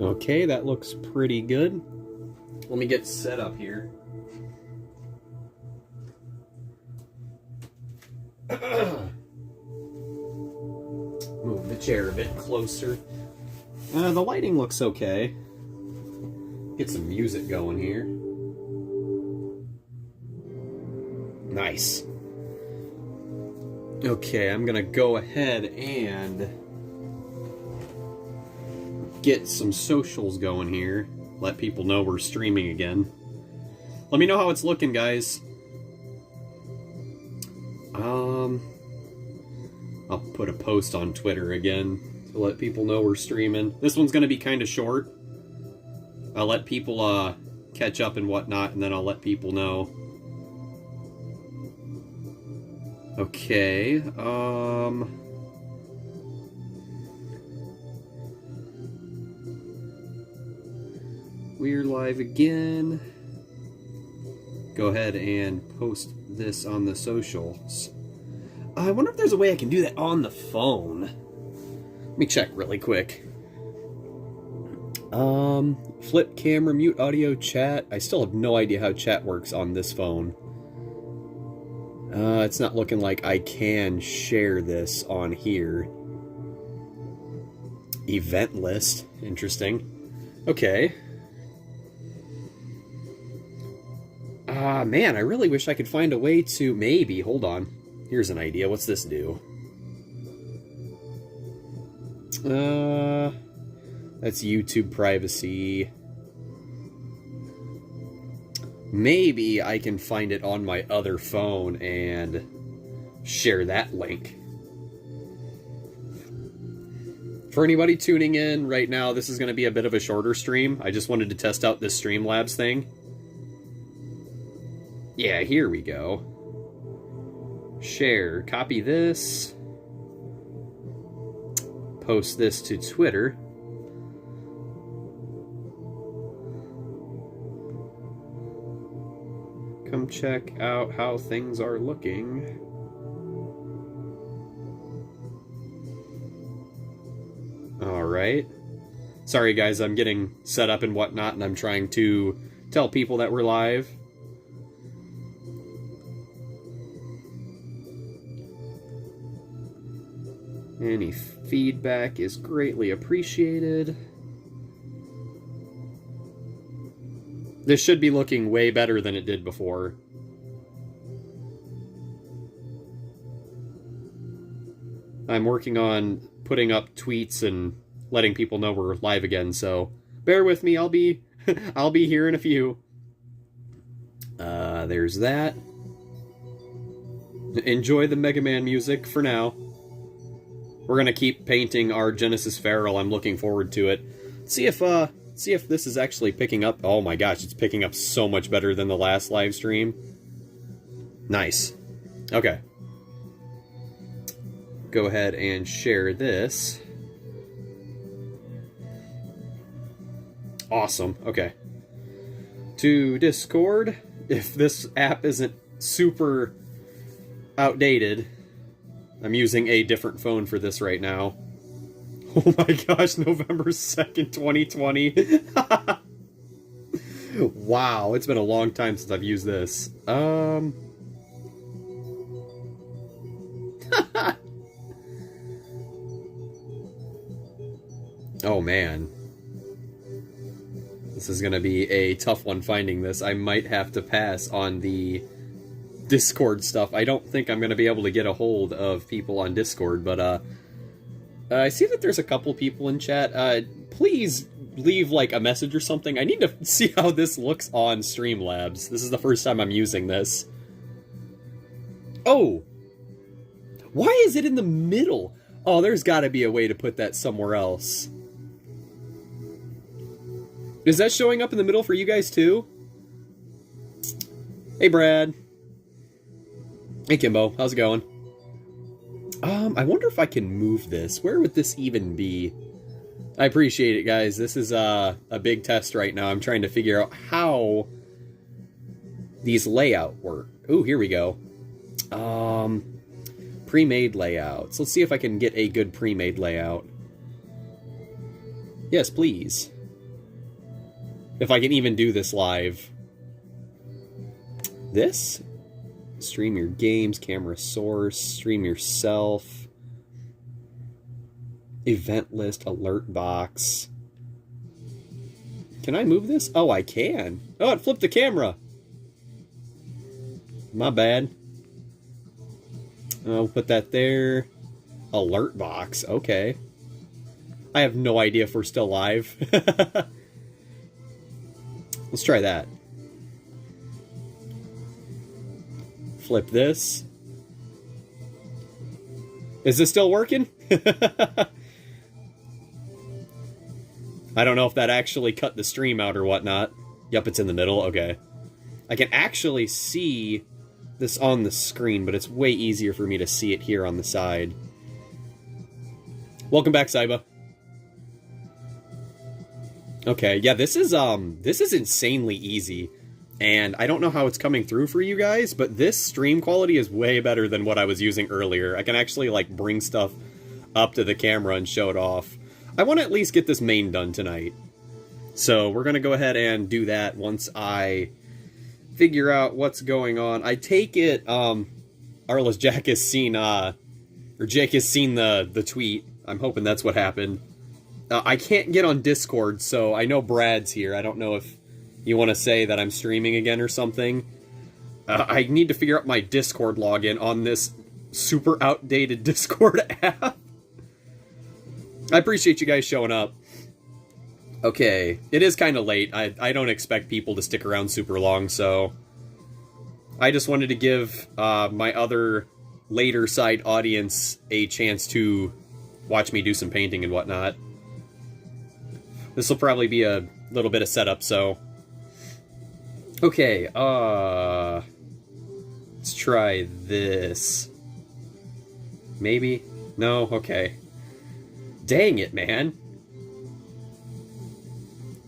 Okay, that looks pretty good. Let me get set up here. Move the chair a bit closer. The lighting looks okay. Get some music going here. Nice. Okay, I'm gonna go ahead and get some socials going here. Let people know we're streaming again. Let me know how it's looking, guys. I'll put a post on Twitter again to let people know we're streaming. This one's gonna be kind of short. I'll let people catch up and whatnot, and then I'll let people know. Okay, we're live again. Go ahead and post this on the socials. I wonder if there's a way I can do that on the phone. Let me check really quick. Flip camera, mute audio, chat. I still have no idea how chat works on this phone. It's not looking like I can share this on here. Event list. Interesting. Okay. Man, I really wish I could find a way to... Maybe, hold on. Here's an idea. What's this do? That's YouTube privacy. Maybe I can find it on my other phone and share that link. For anybody tuning in right now, this is going to be a bit of a shorter stream. I just wanted to test out this Streamlabs thing. Yeah, here we go. Share. Copy this. Post this to Twitter. Come check out how things are looking. Alright. Sorry guys, I'm getting set up and whatnot, and I'm trying to tell people that we're live. Any feedback is greatly appreciated. This should be looking way better than it did before. I'm working on putting up tweets and letting people know we're live again, so bear with me. I'll be I'll be here in a few. There's that. Enjoy the Mega Man music for now. We're gonna keep painting our Genesis Pharol. I'm looking forward to it. See if this is actually picking up. Oh my gosh, it's picking up so much better than the last live stream. Nice. Okay. Go ahead and share this. Awesome. Okay. To Discord. If this app isn't super outdated, I'm using a different phone for this right now. Oh my gosh, November 2nd, 2020. Wow, it's been a long time since I've used this. Oh man. This is gonna be a tough one finding this. I might have to pass on the Discord stuff. I don't think I'm gonna be able to get a hold of people on Discord, but I see that there's a couple people in chat. Please leave like a message or something. I need to see how this looks on Streamlabs. This is the first time I'm using this. Oh! Why is it in the middle? Oh, there's gotta be a way to put that somewhere else. Is that showing up in the middle for you guys too? Hey Brad. Hey Kimbo, how's it going? I wonder if I can move this. Where would this even be? I appreciate it, guys. This is a big test right now. I'm trying to figure out how these layout work. Ooh, here we go. Pre-made layouts. Let's see if I can get a good pre-made layout. Yes, please. If I can even do this live. This? Stream your games, camera source, stream yourself. Event list, alert box. Can I move this? Oh, I can. Oh, it flipped the camera. My bad. I'll put that there. Alert box. Okay. I have no idea if we're still live. Let's try that. Flip this. Is this still working? I don't know if that actually cut the stream out or whatnot. Yep, it's in the middle. Okay. I can actually see this on the screen, but it's way easier for me to see it here on the side. Welcome back, Saiba. Okay, yeah, this is insanely easy. And I don't know how it's coming through for you guys, but this stream quality is way better than what I was using earlier. I can actually, like, bring stuff up to the camera and show it off. I want to at least get this main done tonight. So we're going to go ahead and do that once I figure out what's going on. I take it, Arliss Jack has seen, or Jake has seen the tweet. I'm hoping that's what happened. I can't get on Discord, so I know Brad's here. I don't know if you want to say that I'm streaming again or something. I need to figure out my Discord login on this super outdated Discord app. I appreciate you guys showing up. Okay, it is kind of late. I don't expect people to stick around super long, so I just wanted to give my other later side audience a chance to watch me do some painting and whatnot. This will probably be a little bit of setup, so... Okay, let's try this. Maybe? No? Okay. Dang it, man.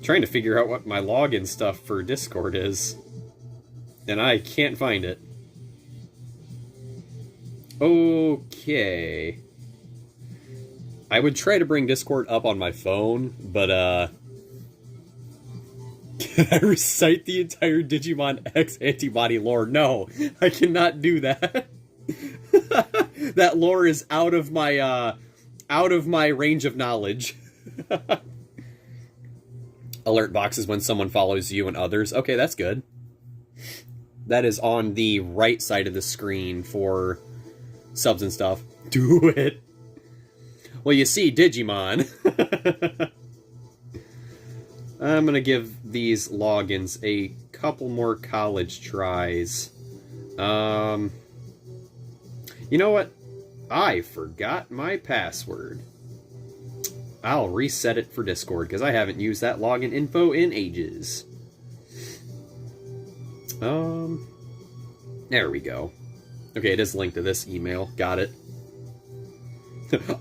Trying to figure out what my login stuff for Discord is. And I can't find it. Okay. I would try to bring Discord up on my phone, but, can I recite the entire Digimon X antibody lore? No, I cannot do that. That lore is out of my range of knowledge. Alert boxes when someone follows you and others. Okay, that's good. That is on the right side of the screen for subs and stuff. Do it. Well, you see, Digimon. I'm gonna give these logins a couple more college tries. You know what? I forgot my password. I'll reset it for Discord, because I haven't used that login info in ages. There we go. Okay, it is linked to this email. Got it.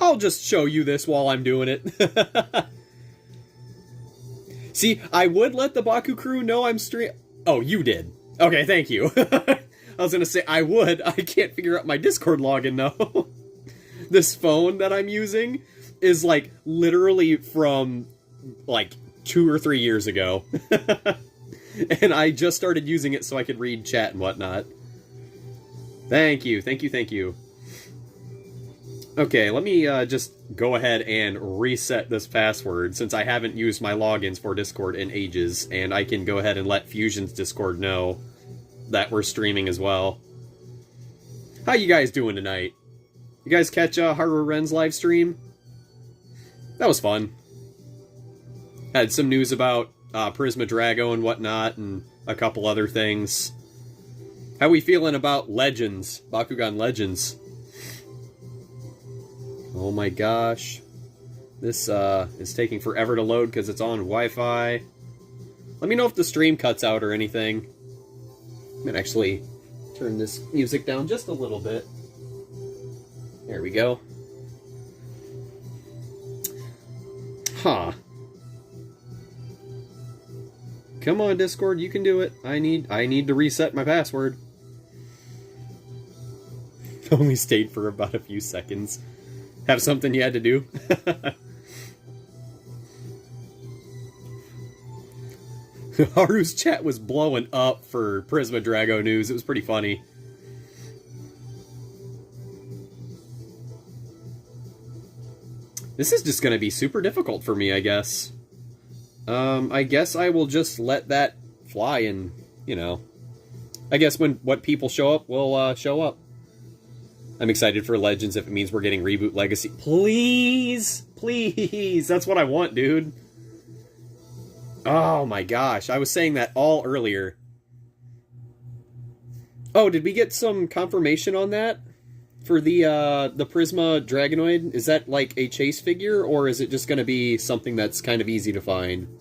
I'll just show you this while I'm doing it. See, I would let the Baku crew know I'm Oh, you did. Okay, thank you. I was gonna say, I would. I can't figure out my Discord login, though. This phone that I'm using is, like, literally from, like, 2 or 3 years ago. And I just started using it so I could read chat and whatnot. Thank you, thank you, thank you. Okay, let me just go ahead and reset this password, since I haven't used my logins for Discord in ages, and I can go ahead and let Fusion's Discord know that we're streaming as well. How you guys doing tonight? You guys catch Haru Ren's live stream? That was fun. Had some news about Prisma Drago and whatnot, and a couple other things. How we feeling about Legends? Bakugan Legends? Oh my gosh. This is taking forever to load because it's on Wi-Fi. Let me know if the stream cuts out or anything. I'm gonna actually turn this music down just a little bit. There we go. Huh. Come on, Discord, you can do it. I need to reset my password. Only stayed for about a few seconds. Have something you had to do? Haru's chat was blowing up for Prisma Drago news. It was pretty funny. This is just going to be super difficult for me, I guess. I guess I will just let that fly and, you know... I guess when what people show up will show up. I'm excited for Legends if it means we're getting Reboot Legacy. Please! Please! That's what I want, dude. Oh my gosh, I was saying that all earlier. Oh, did we get some confirmation on that? For the Prisma Dragonoid? Is that like a chase figure, or is it just going to be something that's kind of easy to find?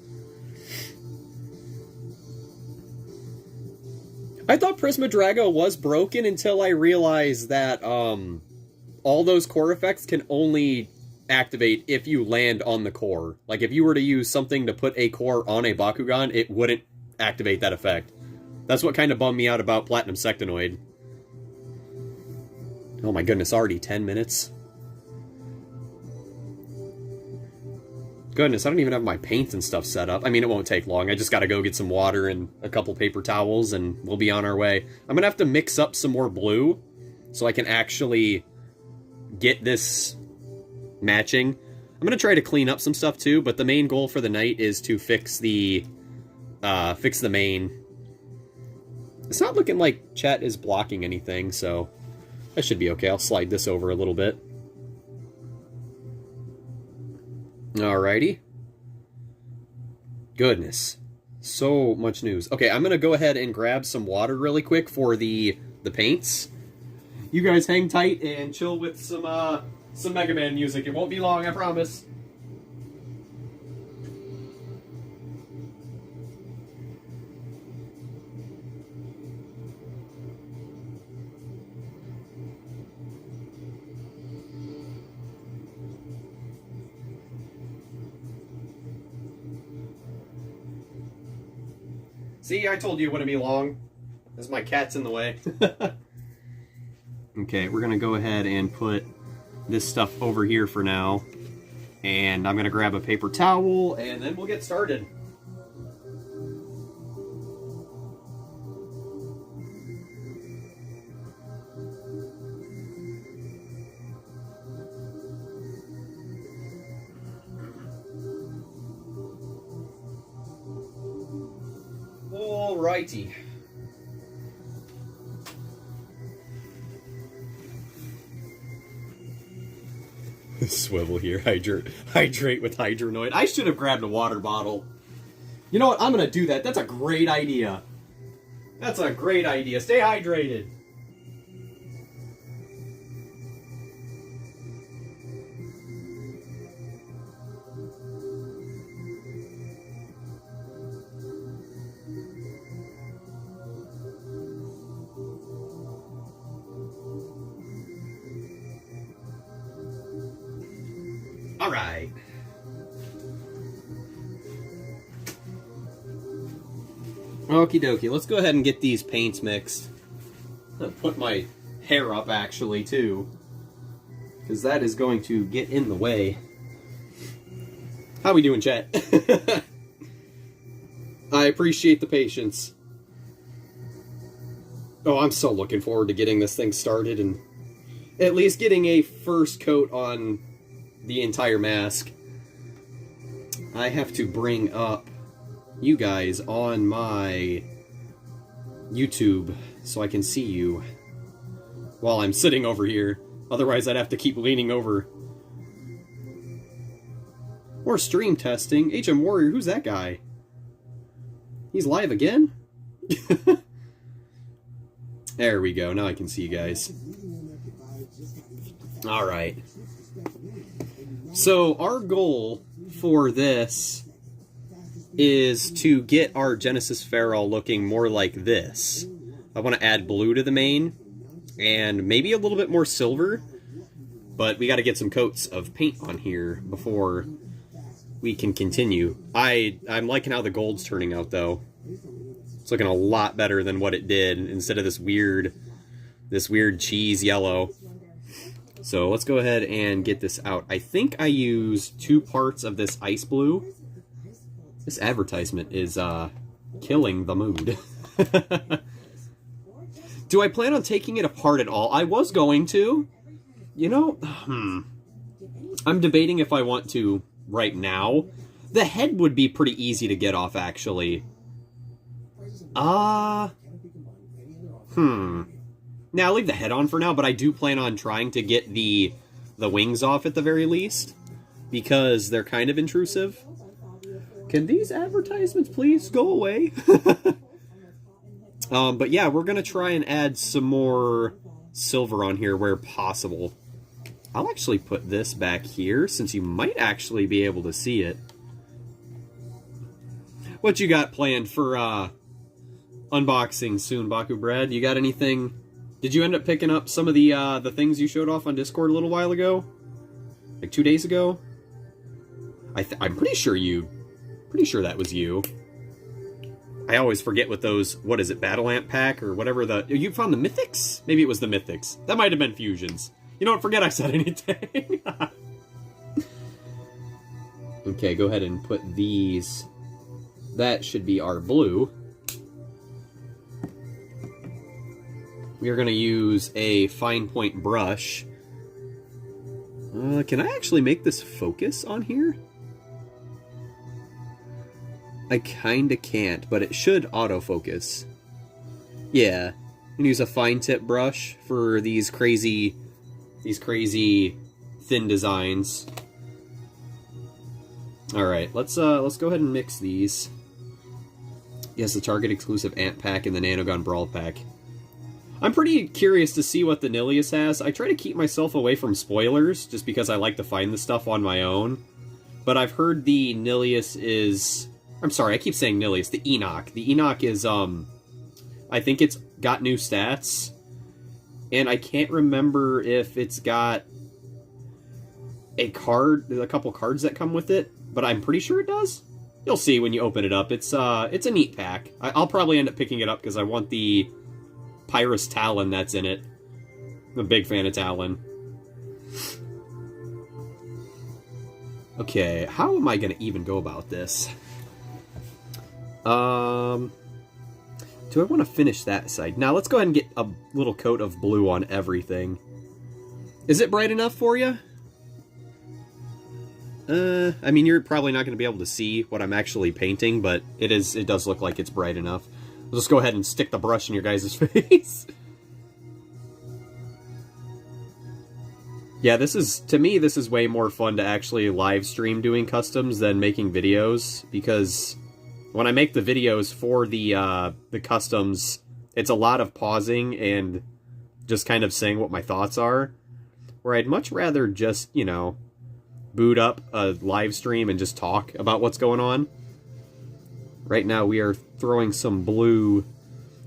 I thought Prisma Drago was broken until I realized that all those core effects can only activate if you land on the core. Like, if you were to use something to put a core on a Bakugan, it wouldn't activate that effect. That's what kind of bummed me out about Platinum Sectonoid. Oh my goodness, already 10 minutes? Goodness, I don't even have my paints and stuff set up. I mean, it won't take long. I just gotta go get some water and a couple paper towels, and we'll be on our way. I'm gonna have to mix up some more blue so I can actually get this matching. I'm gonna try to clean up some stuff too, but the main goal for the night is to fix the main. It's not looking like chat is blocking anything, so that should be okay. I'll slide this over a little bit. Alrighty. Goodness. So much news. Okay, I'm gonna go ahead and grab some water really quick for the paints. You guys hang tight and chill with some Mega Man music. It won't be long, I promise. See, I told you it wouldn't be long. As my cat's in the way. Okay, we're gonna go ahead and put this stuff over here for now. And I'm gonna grab a paper towel, and then we'll get started. Alrighty. Swivel here, hydrate with Hydronoid. I should have grabbed a water bottle. You know what? I'm gonna do that. That's a great idea. That's a great idea. Stay hydrated. Alright. Okie dokie, let's go ahead and get these paints mixed. I'm gonna put my hair up actually too, because that is going to get in the way. How we doing, chat? I appreciate the patience. Oh, I'm so looking forward to getting this thing started and at least getting a first coat on the entire mask. I have to bring up you guys on my YouTube so I can see you while I'm sitting over here. Otherwise, I'd have to keep leaning over. Or stream testing. HM Warrior, who's that guy? He's live again? There we go. Now I can see you guys. Alright. So, our goal for this is to get our Genesis Pharol looking more like this. I want to add blue to the mane, and maybe a little bit more silver, but we got to get some coats of paint on here before we can continue. I'm liking how the gold's turning out, though. It's looking a lot better than what it did, instead of this weird cheese yellow. So let's go ahead and get this out. I think I used 2 parts of this ice blue. This advertisement is killing the mood. Do I plan on taking it apart at all? I was going to. You know, I'm debating if I want to right now. The head would be pretty easy to get off, actually. Now I'll leave the head on for now, but I do plan on trying to get the wings off at the very least, because they're kind of intrusive. Can these advertisements please go away? But yeah, we're gonna try and add some more silver on here where possible. I'll actually put this back here, since you might actually be able to see it. What you got planned for, unboxing soon, Baku Bread? You got anything? Did you end up picking up some of the things you showed off on Discord a little while ago? Like 2 days ago? I'm pretty sure that was you. I always forget what those, what is it, Battle Ant Pack or whatever you found the Mythics? Maybe it was the Mythics. That might have been Fusions. You don't forget I said anything. Okay, go ahead and put these. That should be our blue. We are going to use a fine point brush. Can I actually make this focus on here? I kinda can't, but it should autofocus. Yeah, I'm gonna use a fine tip brush for these crazy thin designs. All right, let's go ahead and mix these. Yes, the Target exclusive Ant Pack and the Nanogun Brawl Pack. I'm pretty curious to see what the Nilius has. I try to keep myself away from spoilers, just because I like to find the stuff on my own. But I've heard the Nilius is... I'm sorry, I keep saying Nilius. The Enoch. The Enoch is, I think it's got new stats. And I can't remember if it's got a couple cards that come with it. But I'm pretty sure it does. You'll see when you open it up. It's a neat pack. I'll probably end up picking it up because I want the Pyrus Talon that's in it. I'm a big fan of Talon. Okay, how am I going to even go about this? Do I want to finish that side? Now, let's go ahead and get a little coat of blue on everything. Is it bright enough for you? I mean, you're probably not going to be able to see what I'm actually painting, but it does look like it's bright enough. I'll just go ahead and stick the brush in your guys' face. Yeah, to me, this is way more fun to actually live stream doing customs than making videos, because when I make the videos for the customs, it's a lot of pausing and just kind of saying what my thoughts are, where I'd much rather just, you know, boot up a live stream and just talk about what's going on. Right now we are throwing some blue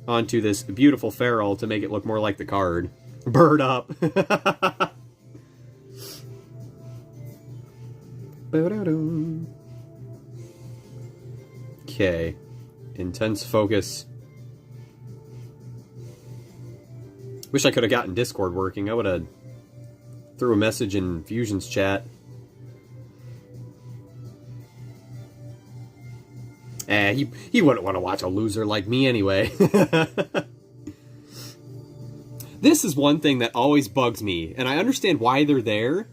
onto this beautiful Pharol to make it look more like the card. Bird up! Okay. Intense focus. Wish I could have gotten Discord working. I would have threw a message in Fusion's chat. He wouldn't want to watch a loser like me anyway. This is one thing that always bugs me, and I understand why they're there.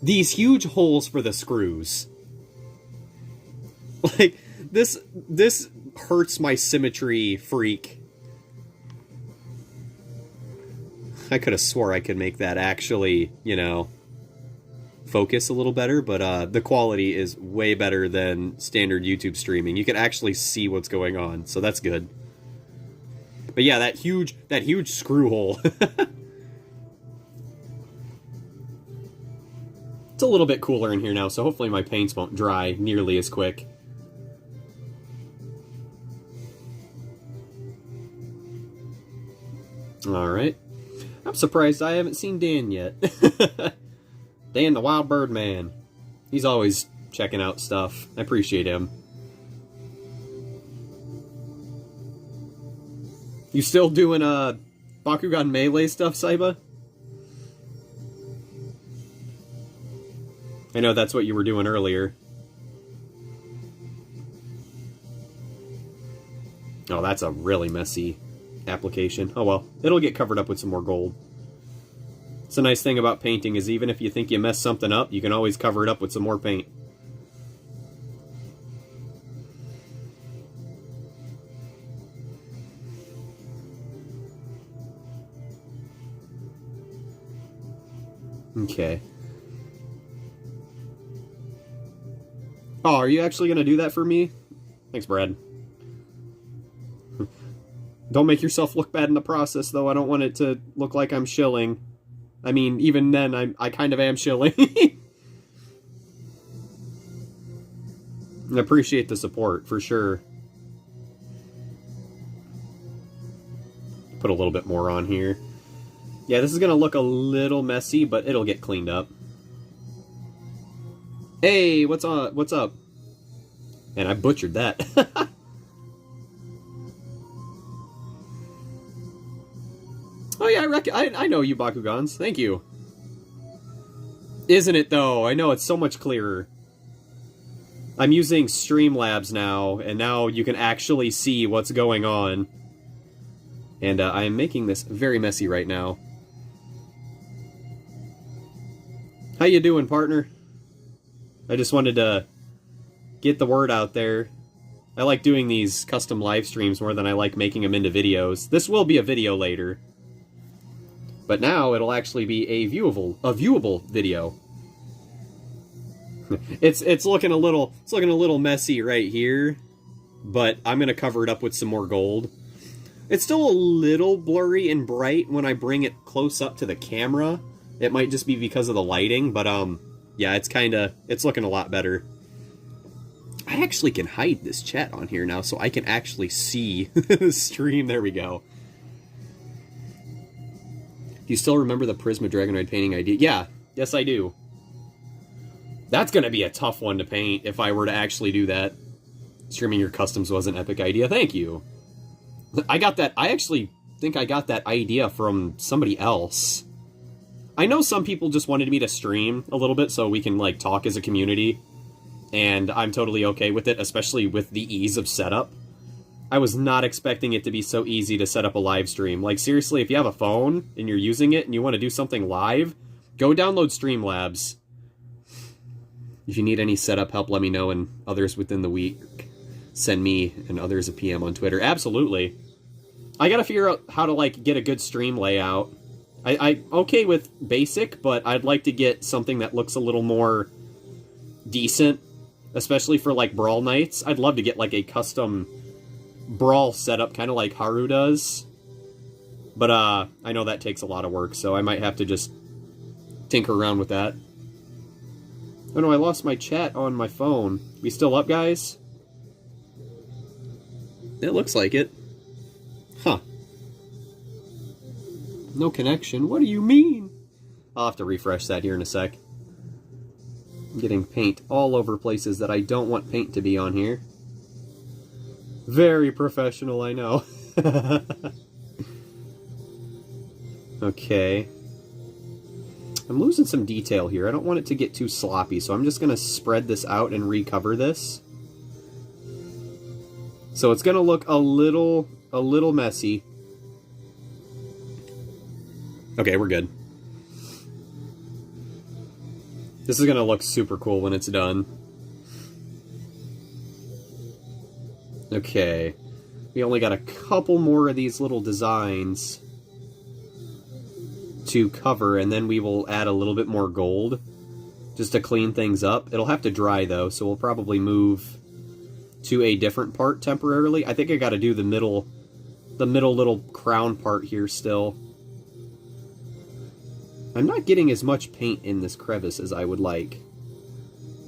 These huge holes for the screws. Like, this hurts my symmetry freak. I could have swore I could make that actually, you know, focus a little better, but the quality is way better than standard YouTube streaming. You can actually see what's going on, so that's good. But yeah, that huge screw hole. It's a little bit cooler in here now, so hopefully my paints won't dry nearly as quick. Alright. I'm surprised I haven't seen Dan yet. Dan the Wild Bird Man. He's always checking out stuff. I appreciate him. You still doing Bakugan Melee stuff, Saiba? I know that's what you were doing earlier. Oh, that's a really messy application. Oh well, it'll get covered up with some more gold. It's a nice thing about painting is even if you think you messed something up, you can always cover it up with some more paint. Okay. Oh, are you actually going to do that for me? Thanks, Brad. Don't make yourself look bad in the process, though. I don't want it to look like I'm shilling. I mean, even then, I kind of am shilling. I appreciate the support, for sure. Put a little bit more on here. Yeah, this is going to look a little messy, but it'll get cleaned up. Hey, what's up? And I butchered that. Oh yeah, I know you Bakugans. Thank you. Isn't it though? I know it's so much clearer. I'm using Streamlabs now, and now you can actually see what's going on. And I am making this very messy right now. How you doing, partner? I just wanted to get the word out there. I like doing these custom live streams more than I like making them into videos. This will be a video later. But now it'll actually be a viewable video. It's looking a little messy right here, but I'm gonna cover it up with some more gold. It's still a little blurry and bright when I bring it close up to the camera. It might just be because of the lighting, but yeah, it's looking a lot better. I actually can hide this chat on here now, so I can actually see the stream. There we go. Do you still remember the Prisma Dragonoid painting idea? Yeah, yes I do. That's gonna be a tough one to paint if I were to actually do that. Streaming your customs was an epic idea. Thank you. I actually think I got that idea from somebody else. I know some people just wanted me to stream a little bit so we can, like, talk as a community. And I'm totally okay with it, especially with the ease of setup. I was not expecting it to be so easy to set up a live stream. Like, seriously, if you have a phone and you're using it and you want to do something live, go download Streamlabs. If you need any setup help, let me know, and others within the week, send me and others a PM on Twitter. Absolutely. I gotta figure out how to, like, get a good stream layout. I'm okay with basic, but I'd like to get something that looks a little more decent, especially for, like, Brawl nights. I'd love to get, like, a custom Brawl setup, kind of like Haru does. But, I know that takes a lot of work, so I might have to just tinker around with that. Oh no, I lost my chat on my phone. We still up, guys? It looks like it. Huh. No connection? What do you mean? I'll have to refresh that here in a sec. I'm getting paint all over places that I don't want paint to be on here. Very professional, I know. Okay. I'm losing some detail here. I don't want it to get too sloppy, so I'm just going to spread this out and recover this. So it's going to look a little messy. Okay, we're good. This is going to look super cool when it's done. Okay. We only got a couple more of these little designs to cover, and then we will add a little bit more gold just to clean things up. It'll have to dry, though, so we'll probably move to a different part temporarily. I think I got to do the middle little crown part here still. I'm not getting as much paint in this crevice as I would like.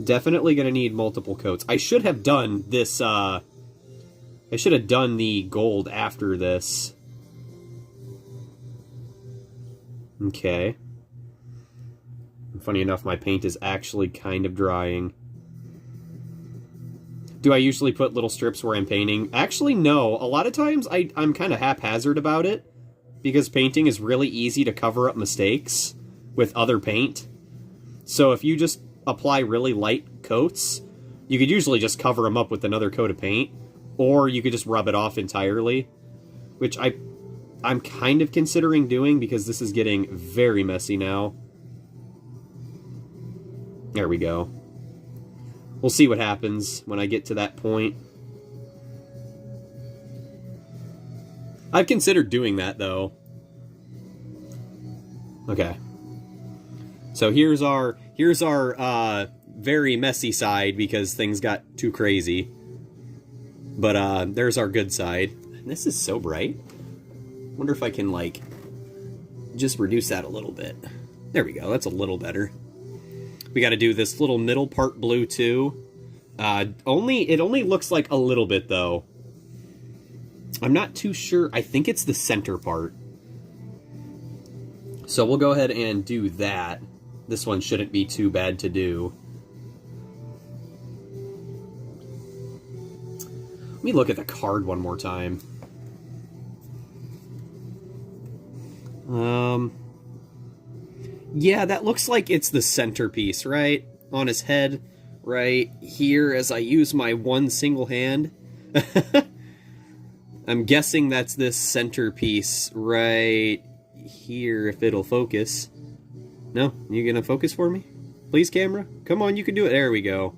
Definitely going to need multiple coats. I should have done this, I should have done the gold after this. Okay. Funny enough, my paint is actually kind of drying. Do I usually put little strips where I'm painting? Actually, no. A lot of times I'm kind of haphazard about it, because painting is really easy to cover up mistakes with other paint. So if you just apply really light coats, you could usually just cover them up with another coat of paint. Or you could just rub it off entirely, which I'm kind of considering doing because this is getting very messy now. There we go. We'll see what happens when I get to that point. I've considered doing that, though. Okay. So here's our very messy side because things got too crazy. But there's our good side. This is so bright. Wonder if I can, like, just reduce that a little bit. There we go. That's a little better. We got to do this little middle part blue, too. It only looks like a little bit, though. I'm not too sure. I think it's the center part. So we'll go ahead and do that. This one shouldn't be too bad to do. Let me look at the card one more time. Yeah, that looks like it's the centerpiece, right? On his head, right here, as I use my one single hand. I'm guessing that's this centerpiece right here, if it'll focus. No? You gonna focus for me? Please, camera? Come on, you can do it. There we go.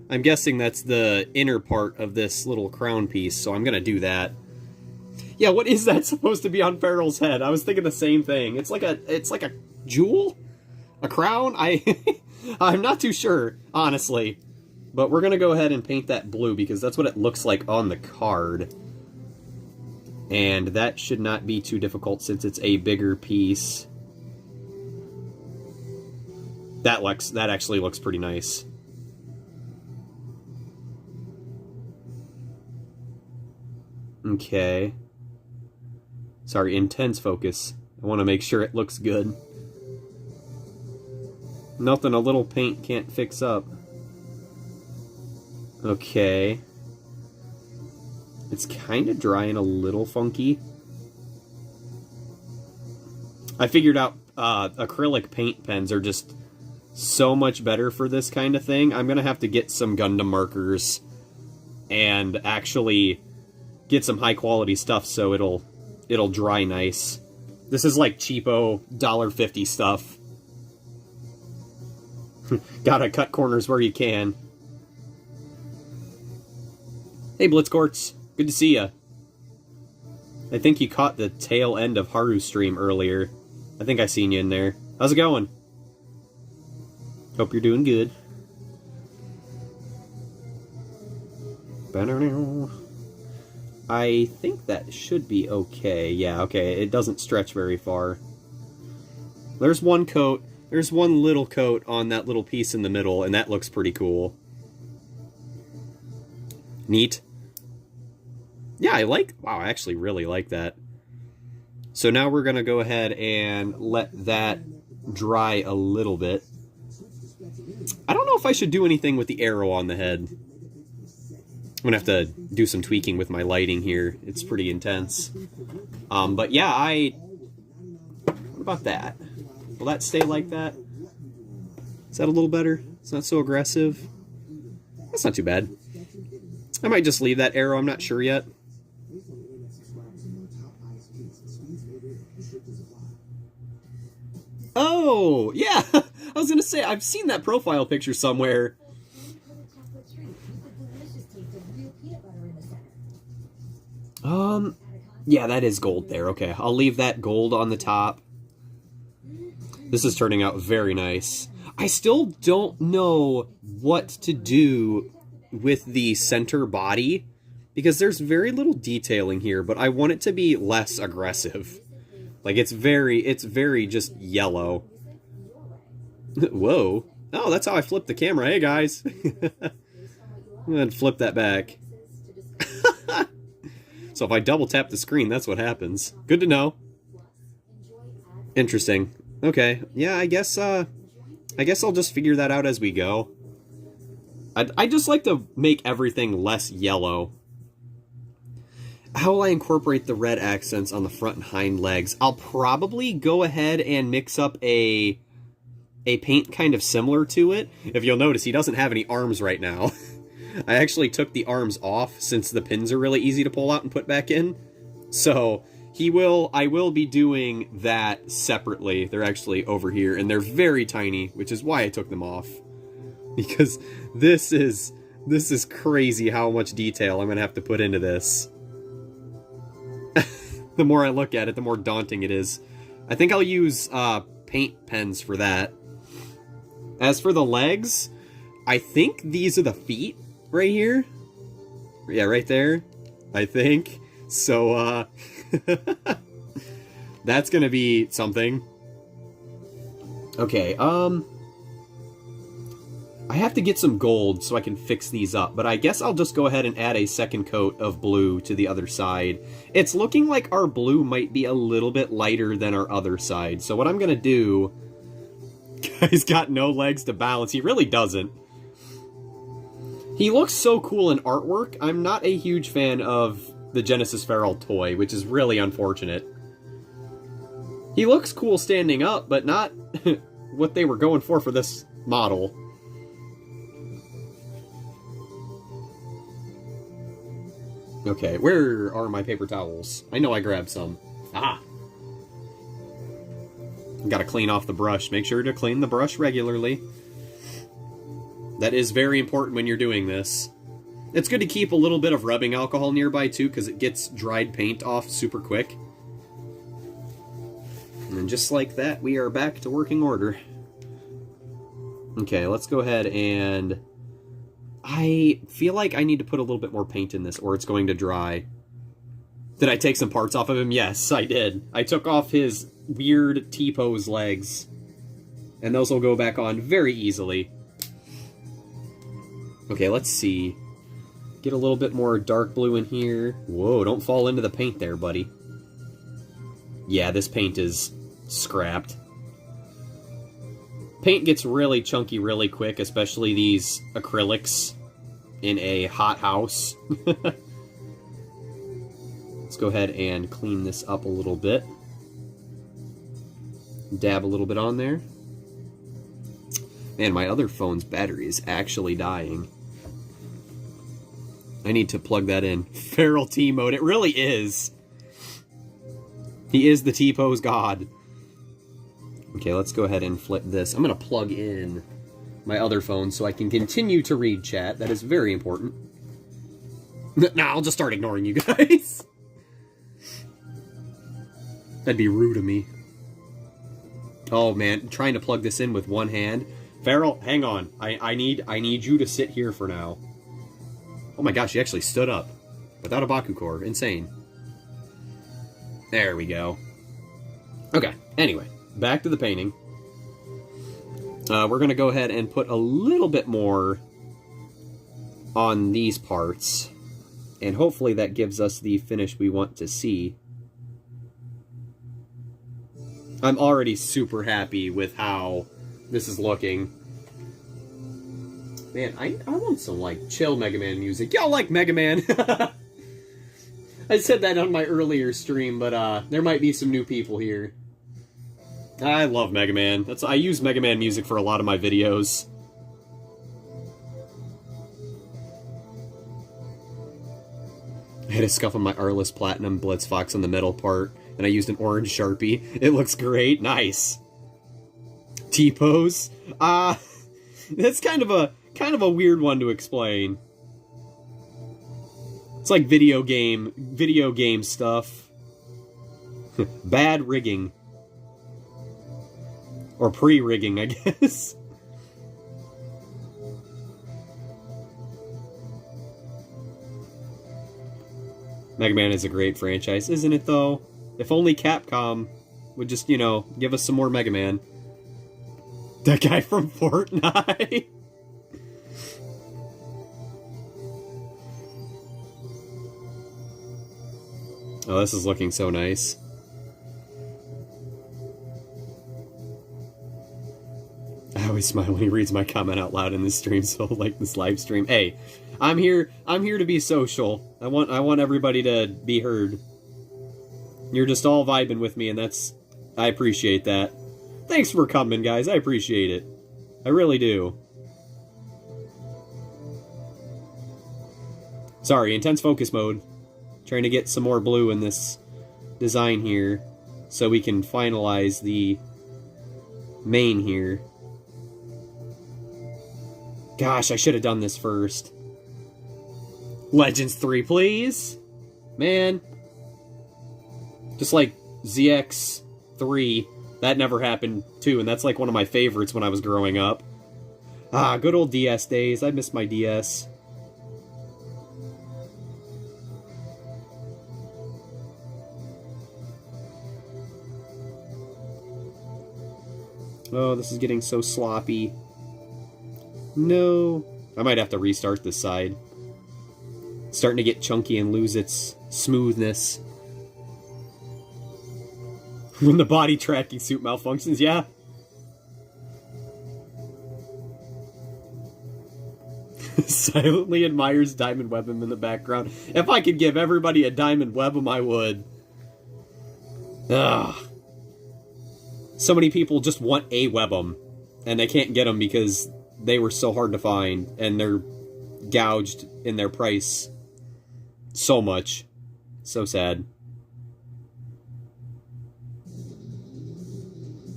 I'm guessing that's the inner part of this little crown piece, so I'm gonna do that. Yeah, what is that supposed to be on Pharol's head? I was thinking the same thing. It's like a jewel? A crown? I'm not too sure, honestly. But we're gonna go ahead and paint that blue because that's what it looks like on the card. And that should not be too difficult since it's a bigger piece. That actually looks pretty nice. Okay. Sorry, intense focus. I want to make sure it looks good. Nothing a little paint can't fix up. Okay. It's kind of dry and a little funky. I figured out acrylic paint pens are just so much better for this kind of thing. I'm going to have to get some Gundam markers and actually get some high quality stuff so it'll dry nice. This is like cheapo $1.50 stuff. Gotta cut corners where you can. Hey Blitzcourts, good to see ya. I think you caught the tail end of Haru's stream earlier. I think I seen you in there. How's it going? Hope you're doing good. I think that should be okay. Yeah, okay. It doesn't stretch very far. There's one coat. There's one little coat on that little piece in the middle, and that looks pretty cool. Neat. Yeah, wow, I actually really like that. So now we're going to go ahead and let that dry a little bit. I don't know if I should do anything with the arrow on the head. I'm going to have to do some tweaking with my lighting here. It's pretty intense. But yeah, what about that? Will that stay like that? Is that a little better? It's not so aggressive. That's not too bad. I might just leave that arrow. I'm not sure yet. Oh, yeah. I was going to say, I've seen that profile picture somewhere. Yeah, that is gold there. Okay, I'll leave that gold on the top. This is turning out very nice. I still don't know what to do with the center body, because there's very little detailing here, but I want it to be less aggressive. Like, it's very just yellow. Whoa. Oh, that's how I flip the camera. Hey, guys. I'm going to flip that back. So if I double tap the screen, that's what happens. Good to know. Interesting. Okay. Yeah, I guess I'll just figure that out as we go. I just like to make everything less yellow. How will I incorporate the red accents on the front and hind legs? I'll probably go ahead and mix up a paint kind of similar to it. If you'll notice, he doesn't have any arms right now. I actually took the arms off since the pins are really easy to pull out and put back in. So I will be doing that separately. They're actually over here, and they're very tiny, which is why I took them off. Because this is crazy how much detail I'm going to have to put into this. The more I look at it, the more daunting it is. I think I'll use paint pens for that. As for the legs, I think these are the feet right here. Yeah, right there, I think. So, that's gonna be something. Okay, I have to get some gold so I can fix these up, but I guess I'll just go ahead and add a second coat of blue to the other side. It's looking like our blue might be a little bit lighter than our other side, so what I'm gonna do... He's got no legs to balance. He really doesn't. He looks so cool in artwork. I'm not a huge fan of the Genesis Pharol toy, which is really unfortunate. He looks cool standing up, but not what they were going for this model. Okay, where are my paper towels? I know I grabbed some. Ah! Gotta clean off the brush. Make sure to clean the brush regularly. That is very important when you're doing this. It's good to keep a little bit of rubbing alcohol nearby, too, because it gets dried paint off super quick. And just like that, we are back to working order. Okay, let's go ahead and... I feel like I need to put a little bit more paint in this, or it's going to dry. Did I take some parts off of him? Yes, I did. I took off his weird T-pose legs. And those will go back on very easily. Okay, let's see. Get a little bit more dark blue in here. Whoa, don't fall into the paint there, buddy. Yeah, this paint is scrapped. Paint gets really chunky really quick, especially these acrylics in a hot house. Let's go ahead and clean this up a little bit. Dab a little bit on there. Man, my other phone's battery is actually dying. I need to plug that in. Pharol T-mode, it really is. He is the T-pose god. Okay, let's go ahead and flip this. I'm going to plug in my other phone so I can continue to read chat. That is very important. Nah, I'll just start ignoring you guys. That'd be rude of me. Oh man, trying to plug this in with one hand. Pharol, hang on. I need you to sit here for now. Oh my gosh, he actually stood up. Without a Baku core. Insane. There we go. Okay, anyway. Back to the painting. We're going to go ahead and put a little bit more on these parts. And hopefully that gives us the finish we want to see. I'm already super happy with how this is looking. Man, I want some, like, chill Mega Man music. Y'all like Mega Man? I said that on my earlier stream, but there might be some new people here. I love Mega Man. I use Mega Man music for a lot of my videos. I had a scuff on my Arliss Platinum Blitz Fox on the middle part, and I used an orange Sharpie. It looks great. Nice. T-pose? That's kind of a weird one to explain. It's like video game stuff. Bad rigging. Or pre-rigging, I guess. Mega Man is a great franchise, isn't it, though? If only Capcom would just, you know, give us some more Mega Man. That guy from Fortnite. Oh, this is looking so nice. I always smile when he reads my comment out loud in this stream, so like this live stream. Hey, I'm here to be social. I want everybody to be heard. You're just all vibing with me, and I appreciate that. Thanks for coming, guys. I appreciate it. I really do. Sorry, intense focus mode. Trying to get some more blue in this design here, so we can finalize the main here. Gosh, I should have done this first. Legends 3, please! Man. Just like ZX3, that never happened too, and that's like one of my favorites when I was growing up. Ah, good old DS days. I miss my DS. Oh, this is getting so sloppy. No. I might have to restart this side. It's starting to get chunky and lose its smoothness. When the body tracking suit malfunctions, yeah. Silently admires Diamond Web'em in the background. If I could give everybody a Diamond Web'em, I would. Ugh. So many people just want a Web'em, and they can't get them because they were so hard to find, and they're gouged in their price so much. So sad.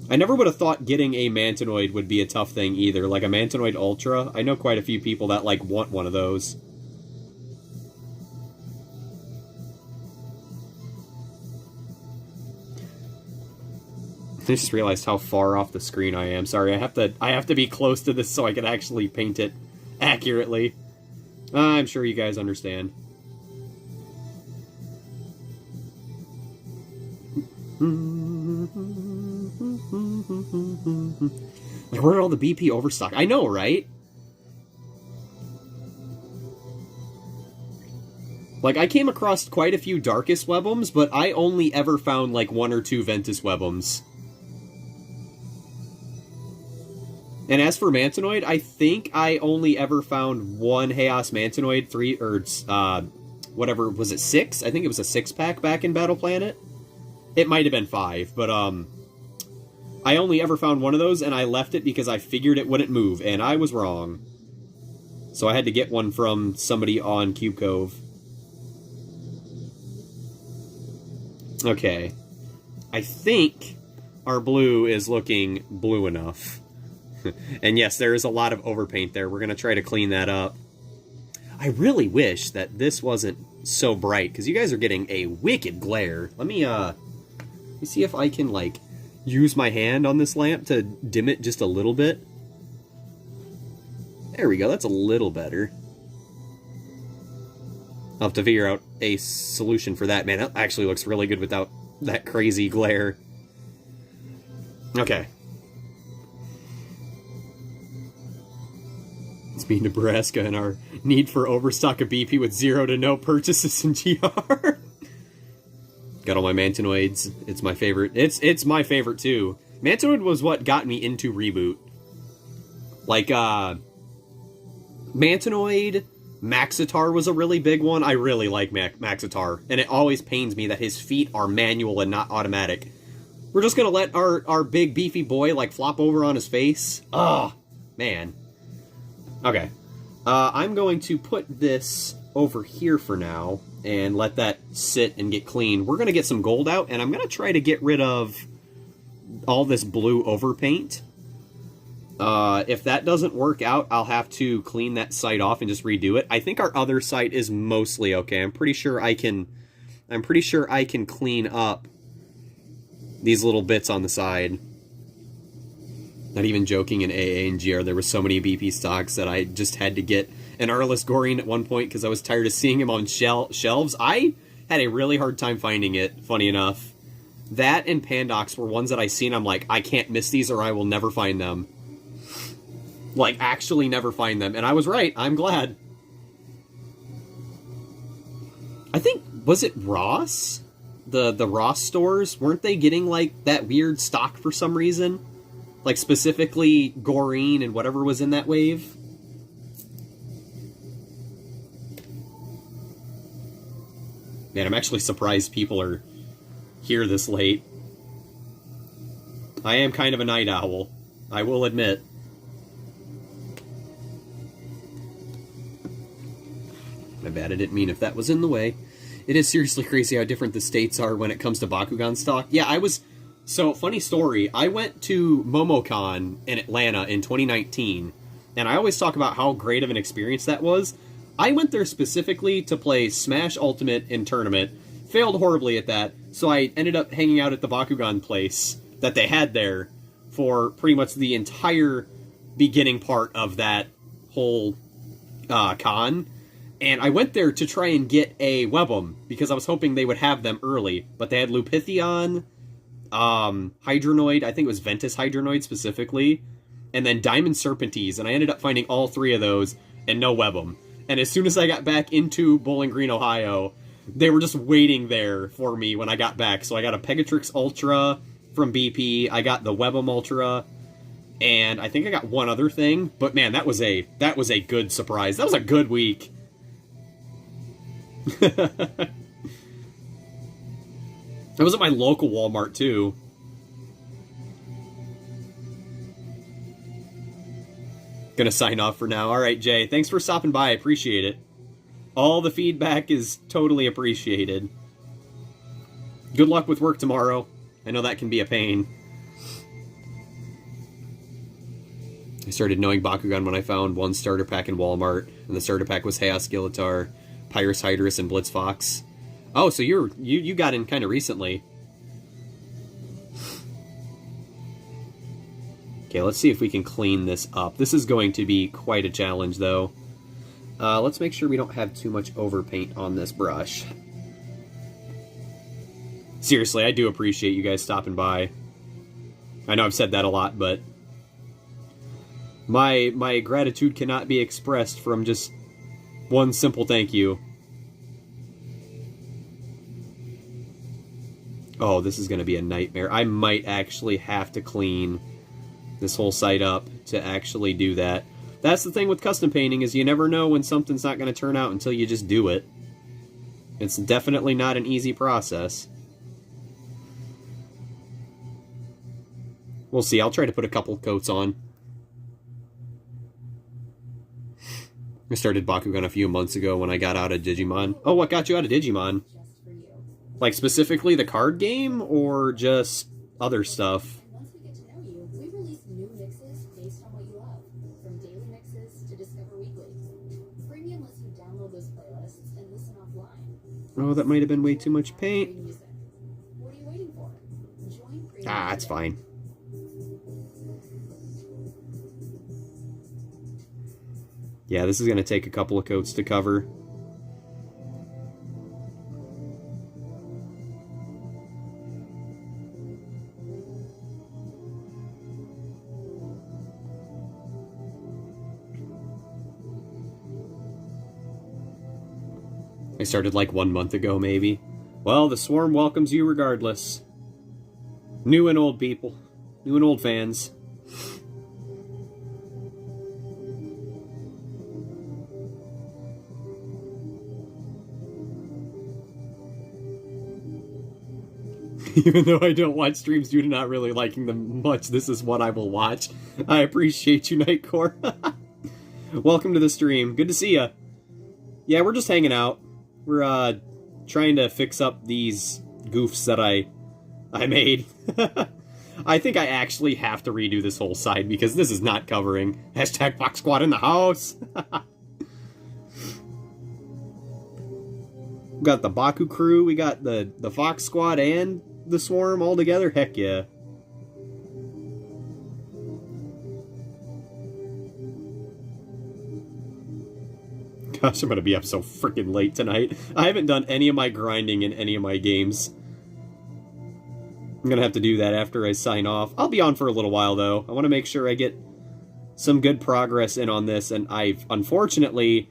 I never would have thought getting a Mantinoid would be a tough thing either, like a Mantinoid Ultra. I know quite a few people that, like, want one of those. I just realized how far off the screen I am. Sorry, I have to be close to this so I can actually paint it accurately. I'm sure you guys understand. Like, where are all the BP overstock? I know, right? Like, I came across quite a few Darkest Web'ems, but I only ever found, like, 1 or 2 Ventus Web'ems. And as for Mantinoid, I think I only ever found 1 Chaos Mantinoid, 3, or, whatever, was it 6? I think it was a 6-pack back in Battle Planet. It might have been 5, but, I only ever found 1 of those, and I left it because I figured it wouldn't move, and I was wrong. So I had to get one from somebody on Cube Cove. Okay. I think our blue is looking blue enough. And yes, there is a lot of overpaint there. We're going to try to clean that up. I really wish that this wasn't so bright, because you guys are getting a wicked glare. Let me see if I can, like, use my hand on this lamp to dim it just a little bit. There we go, that's a little better. I'll have to figure out a solution for that. Man, that actually looks really good without that crazy glare. Okay. It's me, Nebraska, and our need for overstock of BP with 0 to no purchases in GR. Got all my Mantinoids. It's my favorite. It's my favorite, too. Mantinoid was what got me into Reboot. Like, Mantinoid, Maxitar was a really big one. I really like Maxitar, and it always pains me that his feet are manual and not automatic. We're just gonna let our big beefy boy, like, flop over on his face? Ugh, man. Okay. I'm going to put this over here for now, and let that sit and get clean. We're gonna get some gold out, and I'm gonna try to get rid of all this blue overpaint. If that doesn't work out, I'll have to clean that site off and just redo it. I think our other site is mostly okay. I'm pretty sure I can clean up these little bits on the side. Not even joking, in AA and GR, there were so many BP stocks that I just had to get an Arliss Gorine at one point because I was tired of seeing him on shelves. I had a really hard time finding it, funny enough. That and Pandox were ones that I seen, I'm like, I can't miss these or I will never find them. Like, actually never find them. And I was right. I'm glad. I think, was it Ross? The Ross stores? Weren't they getting, like, that weird stock for some reason? Like, specifically Gorine and whatever was in that wave? Man, I'm actually surprised people are here this late. I am kind of a night owl, I will admit. My bad, I didn't mean if that was in the way. It is seriously crazy how different the states are when it comes to Bakugan stock. Yeah, So, funny story, I went to MomoCon in Atlanta in 2019, and I always talk about how great of an experience that was. I went there specifically to play Smash Ultimate in Tournament, failed horribly at that, so I ended up hanging out at the Bakugan place that they had there for pretty much the entire beginning part of that whole con. And I went there to try and get a Webum, because I was hoping they would have them early. But they had Lupithion, Hydronoid, I think it was Ventus Hydronoid specifically, and then Diamond Serpentes, and I ended up finding all three of those, and no Webum. And as soon as I got back into Bowling Green, Ohio, they were just waiting there for me when I got back. So I got a Pegatrix Ultra from BP, I got the Webum Ultra, and I think I got one other thing. But man, that was a good surprise. That was a good week. I was at my local Walmart, too. Gonna sign off for now. Alright, Jay. Thanks for stopping by. I appreciate it. All the feedback is totally appreciated. Good luck with work tomorrow. I know that can be a pain. I started knowing Bakugan when I found one starter pack in Walmart, and the starter pack was Chaos Skeletor, Pyrus Hydrus, and Blitz Fox. Oh, so you got in kind of recently. Okay, let's see if we can clean this up. This is going to be quite a challenge, though. Let's make sure we don't have too much overpaint on this brush. Seriously, I do appreciate you guys stopping by. I know I've said that a lot, but my gratitude cannot be expressed from just one simple thank you. Oh, this is going to be a nightmare. I might actually have to clean this whole site up to actually do that. That's the thing with custom painting, is you never know when something's not going to turn out until you just do it. It's definitely not an easy process. We'll see. I'll try to put a couple coats on. I started Bakugan a few months ago when I got out of Digimon. Oh, what got you out of Digimon? Like, specifically the card game, or just other stuff? Once we get to know you, we release new mixes based on what you love, from daily mixes to Discover Weekly. Premium lets you download those playlists and listen offline. Oh, that might have been way too much paint. What are you waiting for? Join Premium. Ah, that's fine. Yeah, this is going to take a couple of coats to cover. I started like 1 month ago, maybe. Well, the Swarm welcomes you regardless. New and old people. New and old fans. Even though I don't watch streams due to not really liking them much, this is what I will watch. I appreciate you, Nightcore. Welcome to the stream. Good to see ya. Yeah, we're just hanging out. We're trying to fix up these goofs that I made. I think I actually have to redo this whole side because this is not covering. Hashtag Fox Squad in the house. We got the Baku crew, we got the Fox Squad and the Swarm all together. Heck yeah. Gosh, I'm gonna be up so freaking late tonight. I haven't done any of my grinding in any of my games. I'm gonna have to do that after I sign off. I'll be on for a little while, though. I want to make sure I get some good progress in on this, and I've unfortunately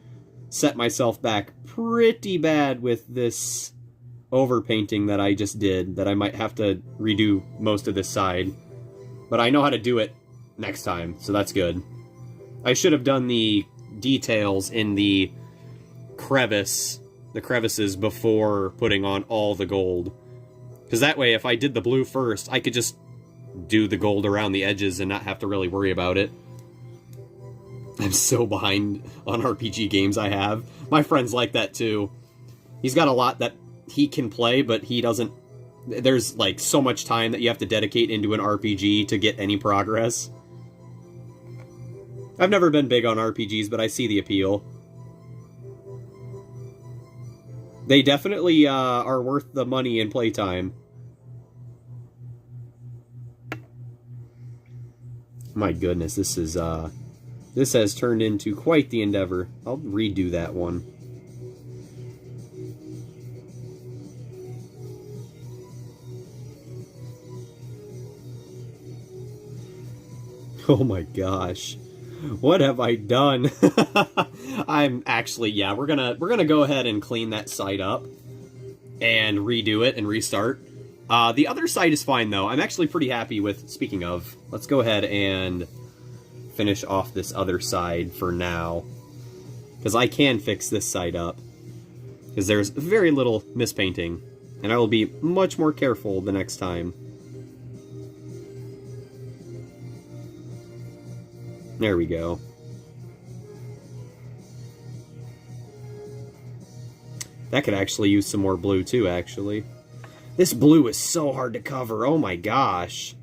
set myself back pretty bad with this overpainting that I just did, that I might have to redo most of this side. But I know how to do it next time, so that's good. I should have done the details in the crevices before putting on all the gold. Because that way, if I did the blue first, I could just do the gold around the edges and not have to really worry about it. I'm so behind on RPG games I have. My friend's like that too. He's got a lot that he can play, but he doesn't... There's, like, so much time that you have to dedicate into an RPG to get any progress. I've never been big on RPGs, but I see the appeal. They definitely are worth the money and playtime. My goodness, this is, this has turned into quite the endeavor. I'll redo that one. Oh my gosh. What have I done? I'm actually, yeah, we're gonna go ahead and clean that side up and redo it and restart. The other side is fine though. I'm actually pretty happy with, speaking of, let's go ahead and finish off this other side for now. Because I can fix this side up. Because there's very little mispainting. And I will be much more careful the next time. There we go. That could actually use some more blue too, actually. This blue is so hard to cover, oh my gosh.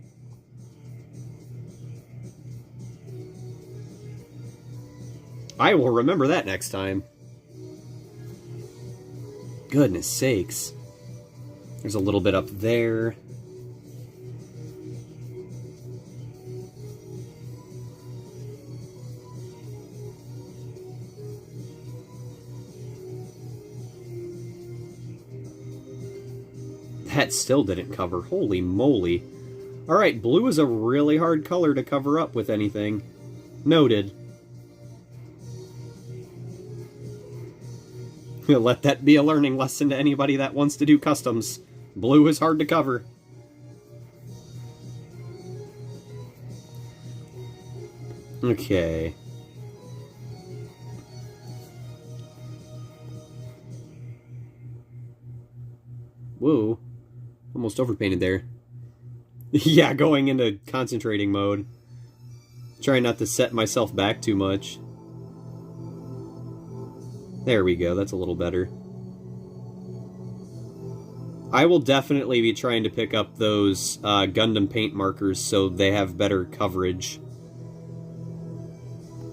I will remember that next time. Goodness sakes. There's a little bit up there. That still didn't cover. Holy moly. Alright, blue is a really hard color to cover up with anything. Noted. Let that be a learning lesson to anybody that wants to do customs. Blue is hard to cover. Okay. Whoa. Almost overpainted there. Yeah, going into concentrating mode. Trying not to set myself back too much. There we go, that's a little better. I will definitely be trying to pick up those Gundam paint markers so they have better coverage.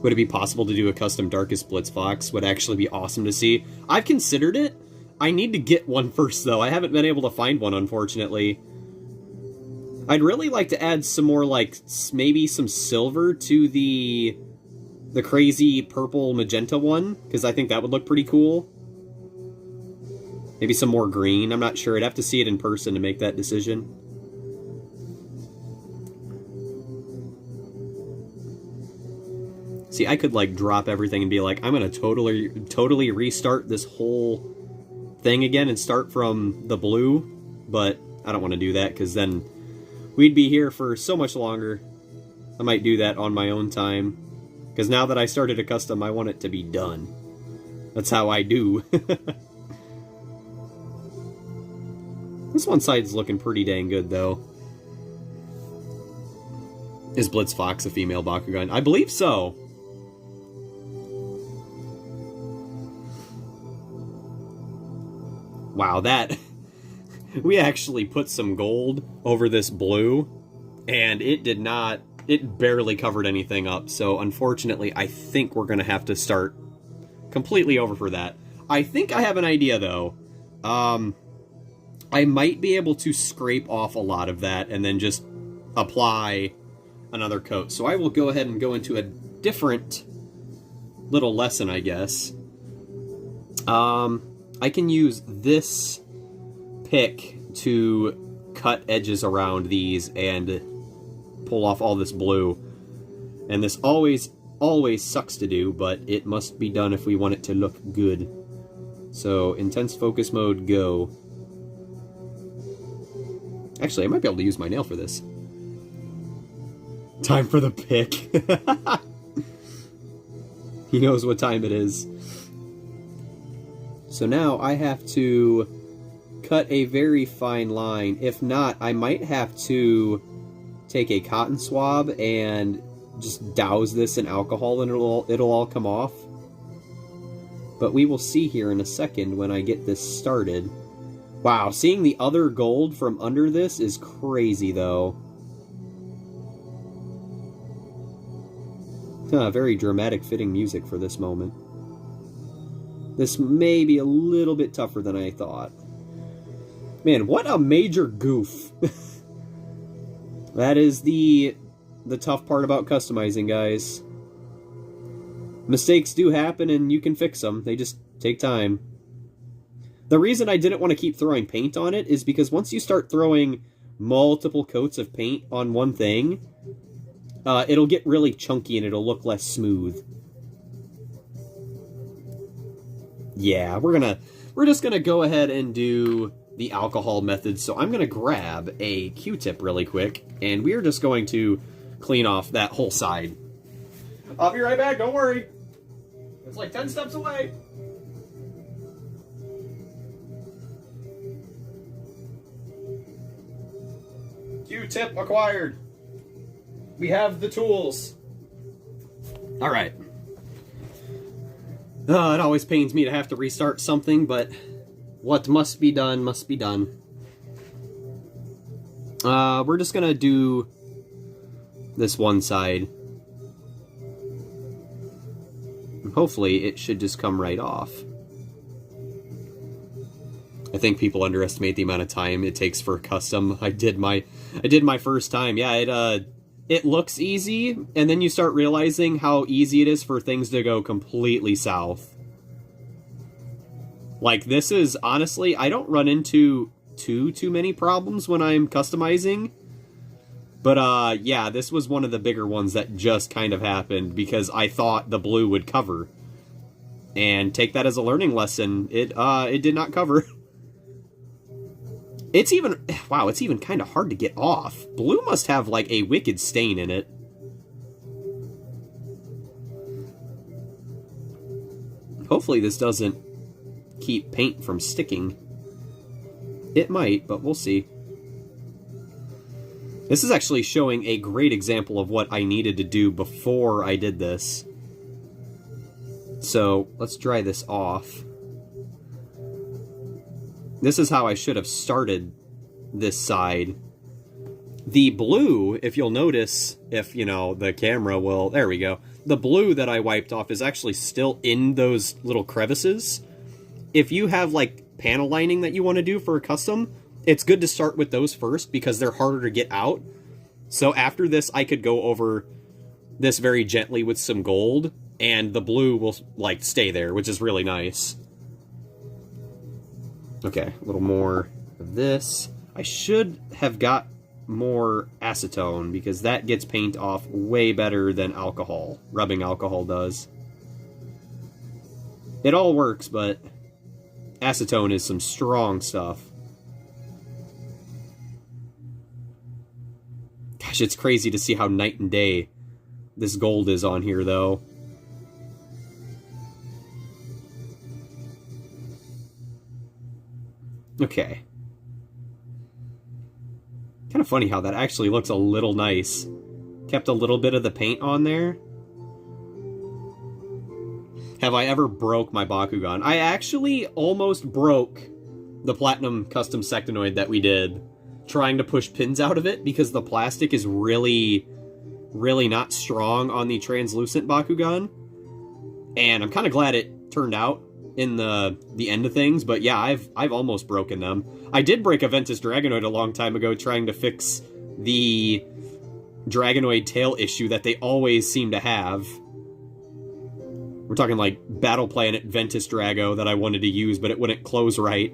Would it be possible to do a custom Darkest Blitzfox? Would actually be awesome to see. I've considered it. I need to get one first, though. I haven't been able to find one, unfortunately. I'd really like to add some more, like, maybe some silver to the crazy purple magenta one, because I think that would look pretty cool. Maybe some more green. I'm not sure. I'd have to see it in person to make that decision. See, I could, like, drop everything and be like, I'm gonna totally restart this whole thing again and start from the blue, but I don't want to do that, because then we'd be here for so much longer. I might do that on my own time, because now that I started a custom, I want it to be done. That's how I do. This one side's looking pretty dang good, though. Is Blitzfox a female Bakugan? I believe so. Wow, that... We actually put some gold over this blue, and it did not... It barely covered anything up, so unfortunately, I think we're gonna have to start completely over for that. I think I have an idea, though. I might be able to scrape off a lot of that and then just apply another coat. So I will go ahead and go into a different little lesson, I guess. I can use this pick to cut edges around these and pull off all this blue. And this always sucks to do, but it must be done if we want it to look good. So, intense focus mode, go. Actually, I might be able to use my nail for this. Time for the pick. He knows what time it is. So now I have to cut a very fine line. If not, I might have to take a cotton swab and just douse this in alcohol and it'll all come off. But we will see here in a second when I get this started. Wow, seeing the other gold from under this is crazy, though. Very dramatic fitting music for this moment. This may be a little bit tougher than I thought. Man, what a major goof. That is the tough part about customizing, guys. Mistakes do happen and you can fix them. They just take time. The reason I didn't want to keep throwing paint on it is because once you start throwing multiple coats of paint on one thing, it'll get really chunky and it'll look less smooth. Yeah, we're just gonna go ahead and do the alcohol method. So I'm gonna grab a Q-tip really quick, and we're just going to clean off that whole side. I'll be right back, don't worry. It's like 10 steps away. Q-tip acquired. We have the tools. All right. It always pains me to have to restart something, but what must be done must be done. We're just gonna do this one side. Hopefully it should just come right off. I think people underestimate the amount of time it takes for a custom. I did my first time. Yeah, it looks easy, and then you start realizing how easy it is for things to go completely south. Like, this is, honestly, I don't run into too many problems when I'm customizing. But, yeah, this was one of the bigger ones that just kind of happened because I thought the blue would cover. And take that as a learning lesson. It did not cover. It's even, wow, it's even kind of hard to get off. Blue must have, like, a wicked stain in it. Hopefully this doesn't keep paint from sticking. It might, but we'll see. This is actually showing a great example of what I needed to do before I did this. So, let's dry this off. This is how I should have started this side. The blue, if you'll notice, if, you know, the camera will... There we go. The blue that I wiped off is actually still in those little crevices. If you have, like, panel lining that you want to do for a custom, it's good to start with those first because they're harder to get out. So after this, I could go over this very gently with some gold, and the blue will, like, stay there, which is really nice. Okay, a little more of this. I should have got more acetone, because that gets paint off way better than alcohol. Rubbing alcohol does. It all works, but acetone is some strong stuff. Gosh, it's crazy to see how night and day this gold is on here, though. Okay. Kind of funny how that actually looks a little nice. Kept a little bit of the paint on there. Have I ever broke my Bakugan? I actually almost broke the Platinum Custom Sectinoid that we did, trying to push pins out of it, because the plastic is really not strong on the translucent Bakugan. And I'm kind of glad it turned out in the end of things, but yeah, I've almost broken them. I did break a Ventus Dragonoid a long time ago trying to fix the Dragonoid tail issue that they always seem to have. We're talking like Battle Planet Ventus Drago that I wanted to use, but it wouldn't close right.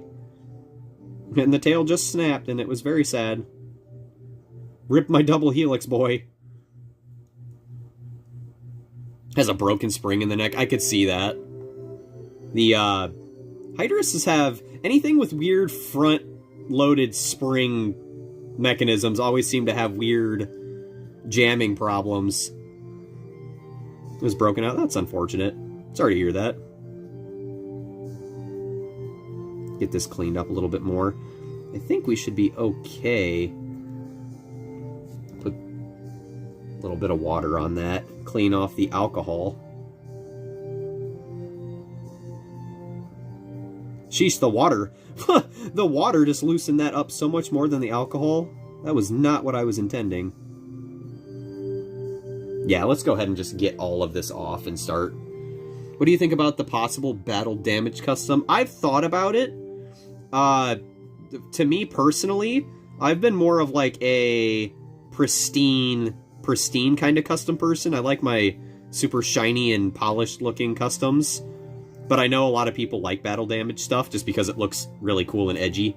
And the tail just snapped, and it was very sad. Rip my double helix, boy. Has a broken spring in the neck. I could see that. The Hydruses have anything with weird front-loaded spring mechanisms always seem to have weird jamming problems. It was broken out. That's unfortunate. Sorry to hear that. Get this cleaned up a little bit more. I think we should be okay. Put a little bit of water on that. Clean off the alcohol. Sheesh, the water. The water just loosened that up so much more than the alcohol. That was not what I was intending. Yeah, let's go ahead and just get all of this off and start. What do you think about the possible battle damage custom? I've thought about it. To me personally, I've been more of like a pristine kind of custom person. I like my super shiny and polished looking customs. But I know a lot of people like battle damage stuff just because it looks really cool and edgy.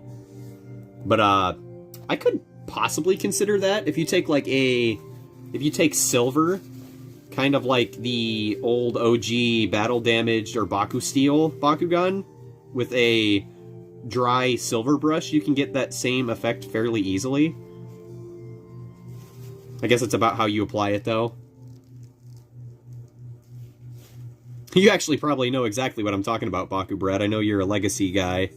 But I could possibly consider that if you take like if you take silver, kind of like the old OG battle damaged or Baku steel Bakugan with a dry silver brush, you can get that same effect fairly easily. I guess it's about how you apply it though. You actually probably know exactly what I'm talking about, Baku Brad. I know you're a legacy guy.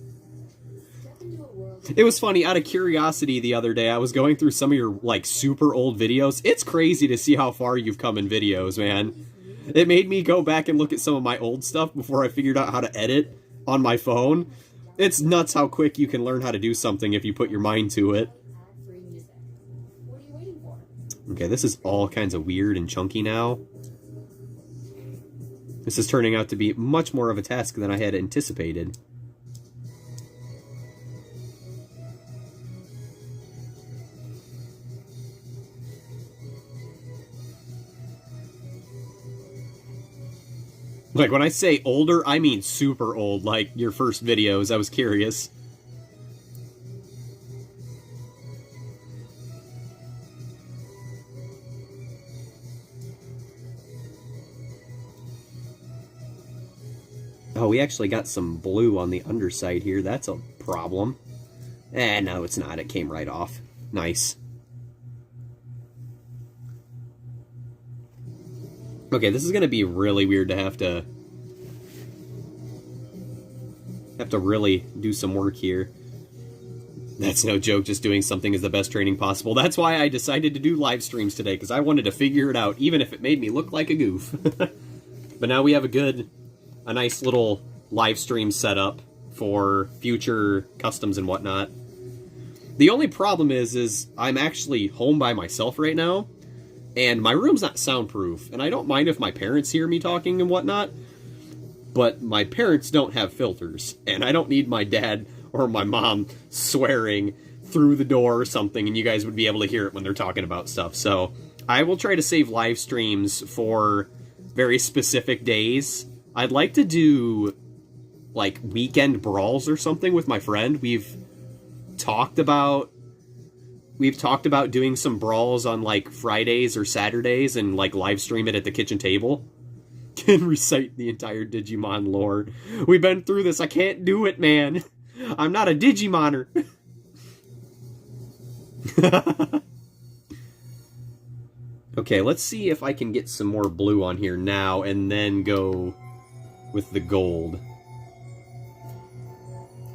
It was funny, out of curiosity the other day, I was going through some of your, like, super old videos. It's crazy to see how far you've come in videos, man. It made me go back and look at some of my old stuff before I figured out how to edit on my phone. It's nuts how quick you can learn how to do something if you put your mind to it. Okay, this is all kinds of weird and chunky now. This is turning out to be much more of a task than I had anticipated. Like, when I say older, I mean super old, like your first videos. I was curious. Oh, we actually got some blue on the underside here. That's a problem. No, it's not. It came right off. Nice. Okay, this is going to be really weird to have to really do some work here. That's no joke, just doing something is the best training possible. That's why I decided to do live streams today, because I wanted to figure it out, even if it made me look like a goof. But now we have a nice little live stream setup for future customs and whatnot. The only problem is I'm actually home by myself right now, and my room's not soundproof, and I don't mind if my parents hear me talking and whatnot, but my parents don't have filters, and I don't need my dad or my mom swearing through the door or something, and you guys would be able to hear it when they're talking about stuff. So I will try to save live streams for very specific days. I'd like to do, like, weekend brawls or something with my friend. We've talked about doing some brawls on, like, Fridays or Saturdays and, like, live stream it at the kitchen table. Can recite the entire Digimon lore. We've been through this. I can't do it, man. I'm not a Digimoner. Okay, let's see if I can get some more blue on here now and then go with the gold.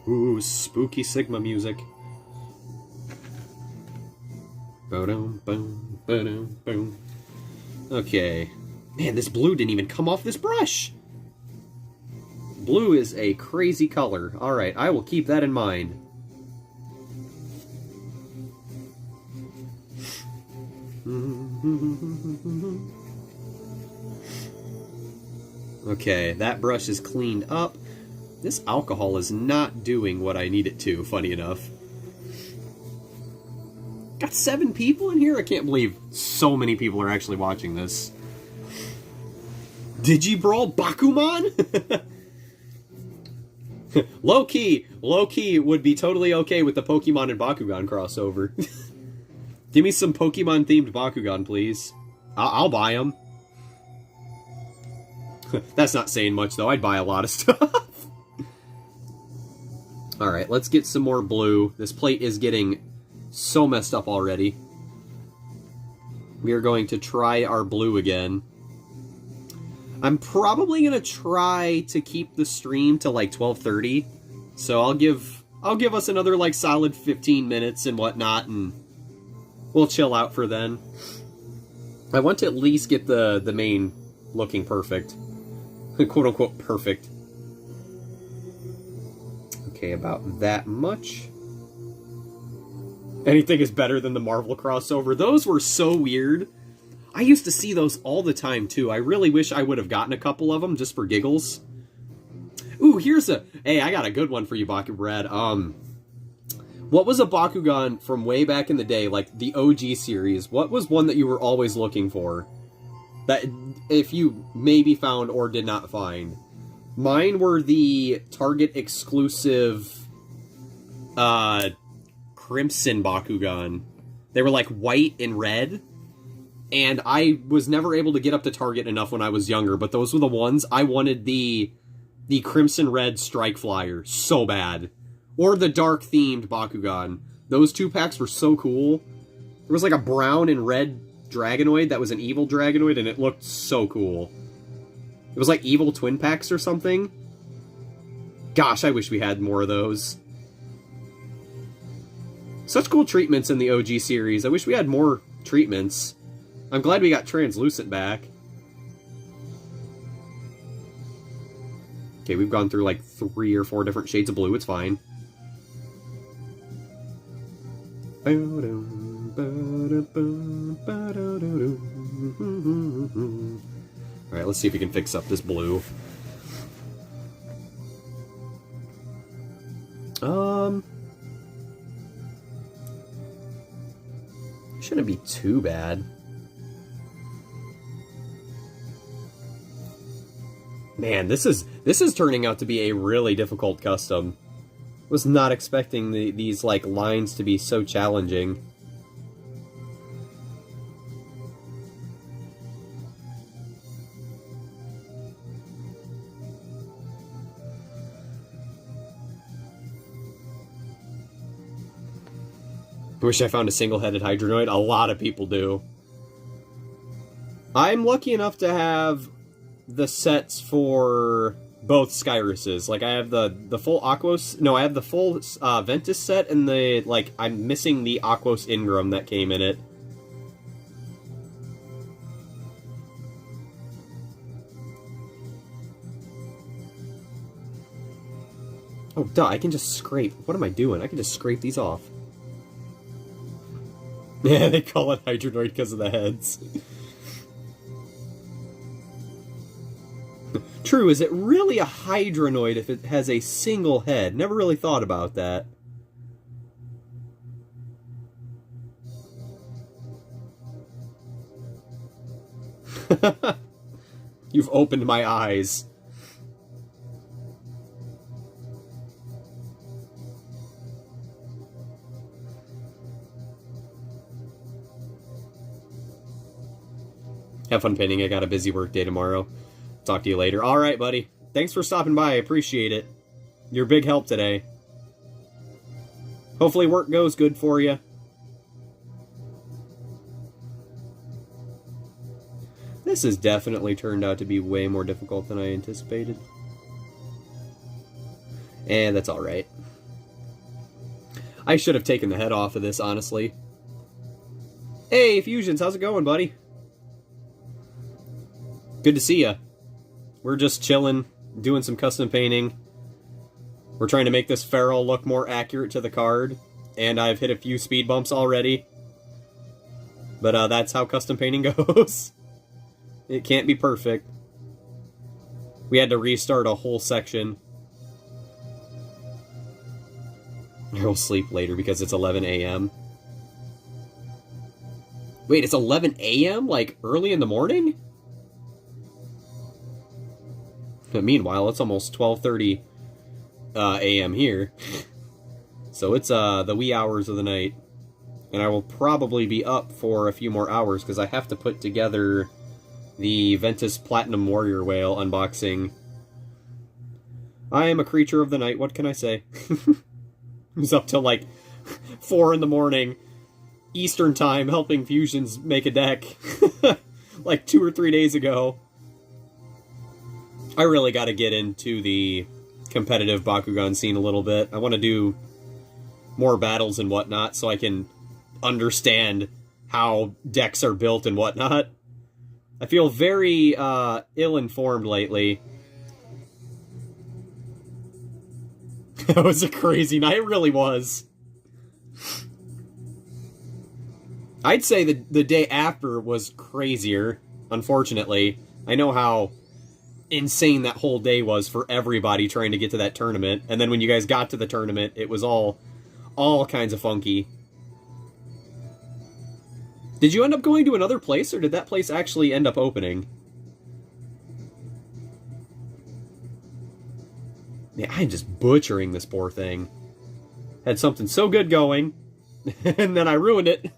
Ooh, spooky Sigma music. Ba-dum, boom, ba-dum, boom. Okay. Man, this blue didn't even come off this brush. Blue is a crazy color. Alright, I will keep that in mind. Okay, that brush is cleaned up. This alcohol is not doing what I need it to, funny enough. Got 7 people in here? I can't believe so many people are actually watching this. Digibrawl Bakuman? Low-key would be totally okay with the Pokemon and Bakugan crossover. Give me some Pokemon-themed Bakugan, please. I'll buy them. That's not saying much, though. I'd buy a lot of stuff. Alright, let's get some more blue. This plate is getting so messed up already. We are going to try our blue again. I'm probably going to try to keep the stream to, like, 12:30. So I'll give us another, like, solid 15 minutes and whatnot, and we'll chill out for then. I want to at least get the main looking perfect. Quote-unquote perfect. Okay, about that much. Anything is better than the Marvel crossover. Those were so weird. I used to see those all the time, too. I really wish I would have gotten a couple of them, just for giggles. Ooh, here's a... Hey, I got a good one for you, Baku Brad. What was a Bakugan from way back in the day, like the OG series? What was one that you were always looking for? That if you maybe found or did not find. Mine were the Target exclusive Crimson Bakugan. They were like white and red. And I was never able to get up to Target enough when I was younger, but those were the ones. I wanted the Crimson Red Strike Flyer so bad. Or the dark themed Bakugan. Those 2 packs were so cool. There was like a brown and red Dragonoid that was an evil Dragonoid, and it looked so cool. It was like evil twin packs or something. Gosh, I wish we had more of those. Such cool treatments in the OG series. I wish we had more treatments. I'm glad we got Translucent back. Okay, we've gone through like 3 or 4 different shades of blue. It's fine. Alright, let's see if we can fix up this blue. Shouldn't be too bad. Man, this is turning out to be a really difficult custom. Was not expecting these like lines to be so challenging. I wish I found a single-headed Hydronoid. A lot of people do. I'm lucky enough to have the sets for both Skyruses. Like, I have the full Aquos... No, I have the full Ventus set, and the, like, I'm missing the Aquos Ingram that came in it. Oh, duh, I can just scrape. What am I doing? I can just scrape these off. Yeah, they call it Hydronoid because of the heads. True, is it really a Hydronoid if it has a single head? Never really thought about that. You've opened my eyes. Have fun painting. I got a busy work day tomorrow. Talk to you later. Alright, buddy. Thanks for stopping by. I appreciate it. You're a big help today. Hopefully work goes good for you. This has definitely turned out to be way more difficult than I anticipated. And that's alright. I should have taken the head off of this, honestly. Hey, Fusions, how's it going, buddy? Good to see ya. We're just chilling, doing some custom painting. We're trying to make this Pharol look more accurate to the card, and I've hit a few speed bumps already. But that's how custom painting goes. It can't be perfect. We had to restart a whole section. I'll sleep later because it's 11 a.m. Wait, it's 11 a.m.? Like, early in the morning? But meanwhile, it's almost 12:30 a.m. here. So it's the wee hours of the night. And I will probably be up for a few more hours because I have to put together the Ventus Platinum Warrior Whale unboxing. I am a creature of the night, what can I say? I was up till like 4 in the morning, Eastern time, helping Fusions make a deck. Like 2 or 3 days ago. I really got to get into the competitive Bakugan scene a little bit. I want to do more battles and whatnot so I can understand how decks are built and whatnot. I feel very ill-informed lately. That was a crazy night. It really was. I'd say the day after was crazier, unfortunately. I know how insane that whole day was for everybody trying to get to that tournament. And then when you guys got to the tournament, it was all kinds of funky. Did you end up going to another place, or did that place actually end up opening? Man, I'm just butchering this poor thing. Had something so good going, and then I ruined it.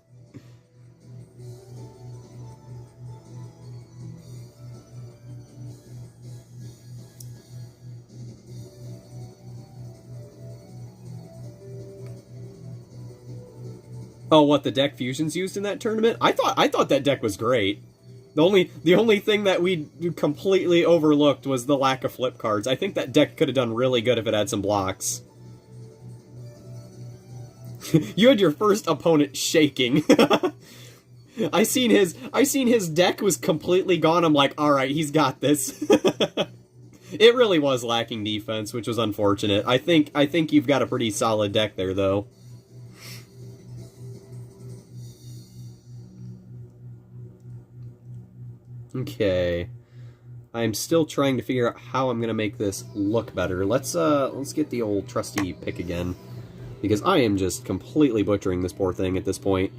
Oh, what, the deck fusions used in that tournament? I thought that deck was great. The only thing that we completely overlooked was the lack of flip cards. I think that deck could have done really good if it had some blocks. You had your first opponent shaking. I seen his deck was completely gone. I'm like, all right, he's got this. It really was lacking defense, which was unfortunate. I think you've got a pretty solid deck there, though. Okay. I'm still trying to figure out how I'm gonna make this look better. Let's get the old trusty pick again, because I am just completely butchering this poor thing at this point.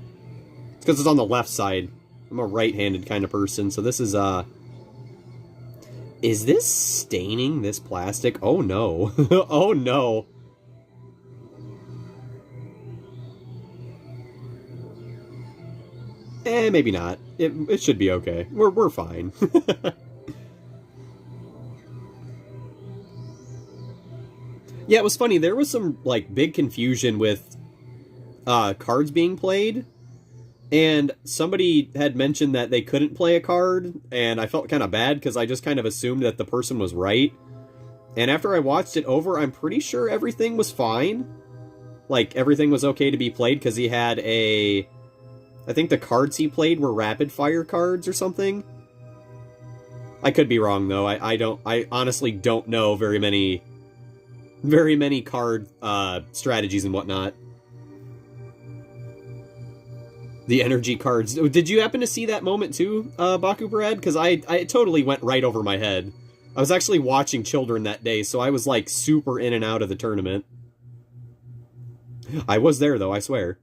It's because it's on the left side. I'm a right-handed kind of person, so this is this staining this plastic? Oh no. Oh no. Maybe not. It should be okay. We're fine. Yeah, it was funny. There was some, like, big confusion with cards being played, and somebody had mentioned that they couldn't play a card, and I felt kind of bad because I just kind of assumed that the person was right. And after I watched it over, I'm pretty sure everything was fine. Like, everything was okay to be played because he had a... I think the cards he played were rapid-fire cards or something. I could be wrong, though. I honestly don't know very many card strategies and whatnot. The energy cards. Did you happen to see that moment too, Baku Brad? Because I totally went right over my head. I was actually watching Children that day, so I was like super in and out of the tournament. I was there though, I swear.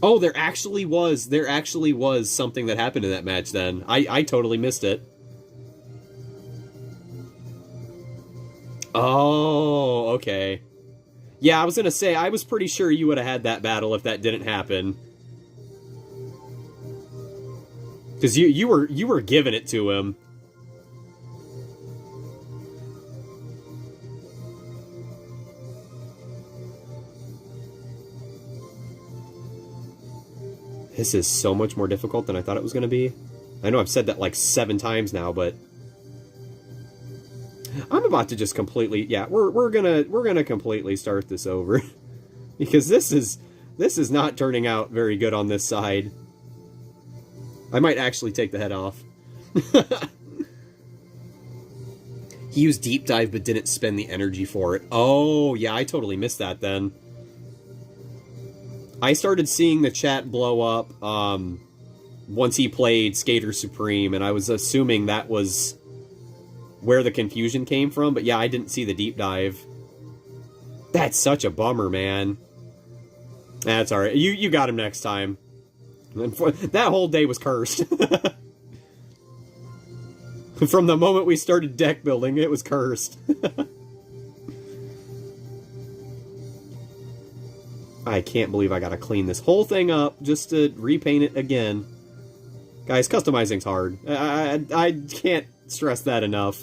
Oh, there actually was something that happened in that match then. I totally missed it. Oh, okay. Yeah, I was gonna say, I was pretty sure you would have had that battle if that didn't happen. Because you were giving it to him. This is so much more difficult than I thought it was going to be. I know I've said that like 7 times now, but I'm about to just completely, yeah, we're gonna completely start this over because this is not turning out very good on this side. I might actually take the head off. He used deep dive but didn't spend the energy for it. Oh, yeah, I totally missed that then. I started seeing the chat blow up once he played Skater Supreme, and I was assuming that was where the confusion came from, but yeah, I didn't see the deep dive. That's such a bummer, man. That's alright. You got him next time. That whole day was cursed. From the moment we started deck building, it was cursed. I can't believe I gotta clean this whole thing up just to repaint it again. Guys, customizing's hard. I can't stress that enough.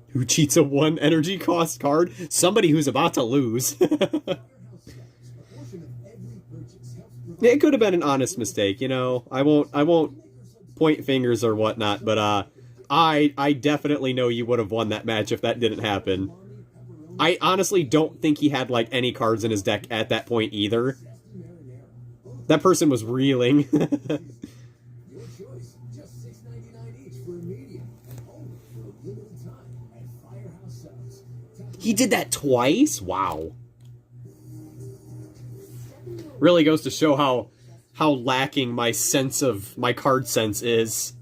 Who cheats a 1 energy cost card? Somebody who's about to lose. It could have been an honest mistake, you know. I won't point fingers or whatnot, but I definitely know you would have won that match if that didn't happen. I honestly don't think he had, like, any cards in his deck at that point either. That person was reeling. He did that twice? Wow. Really goes to show how lacking my card sense is.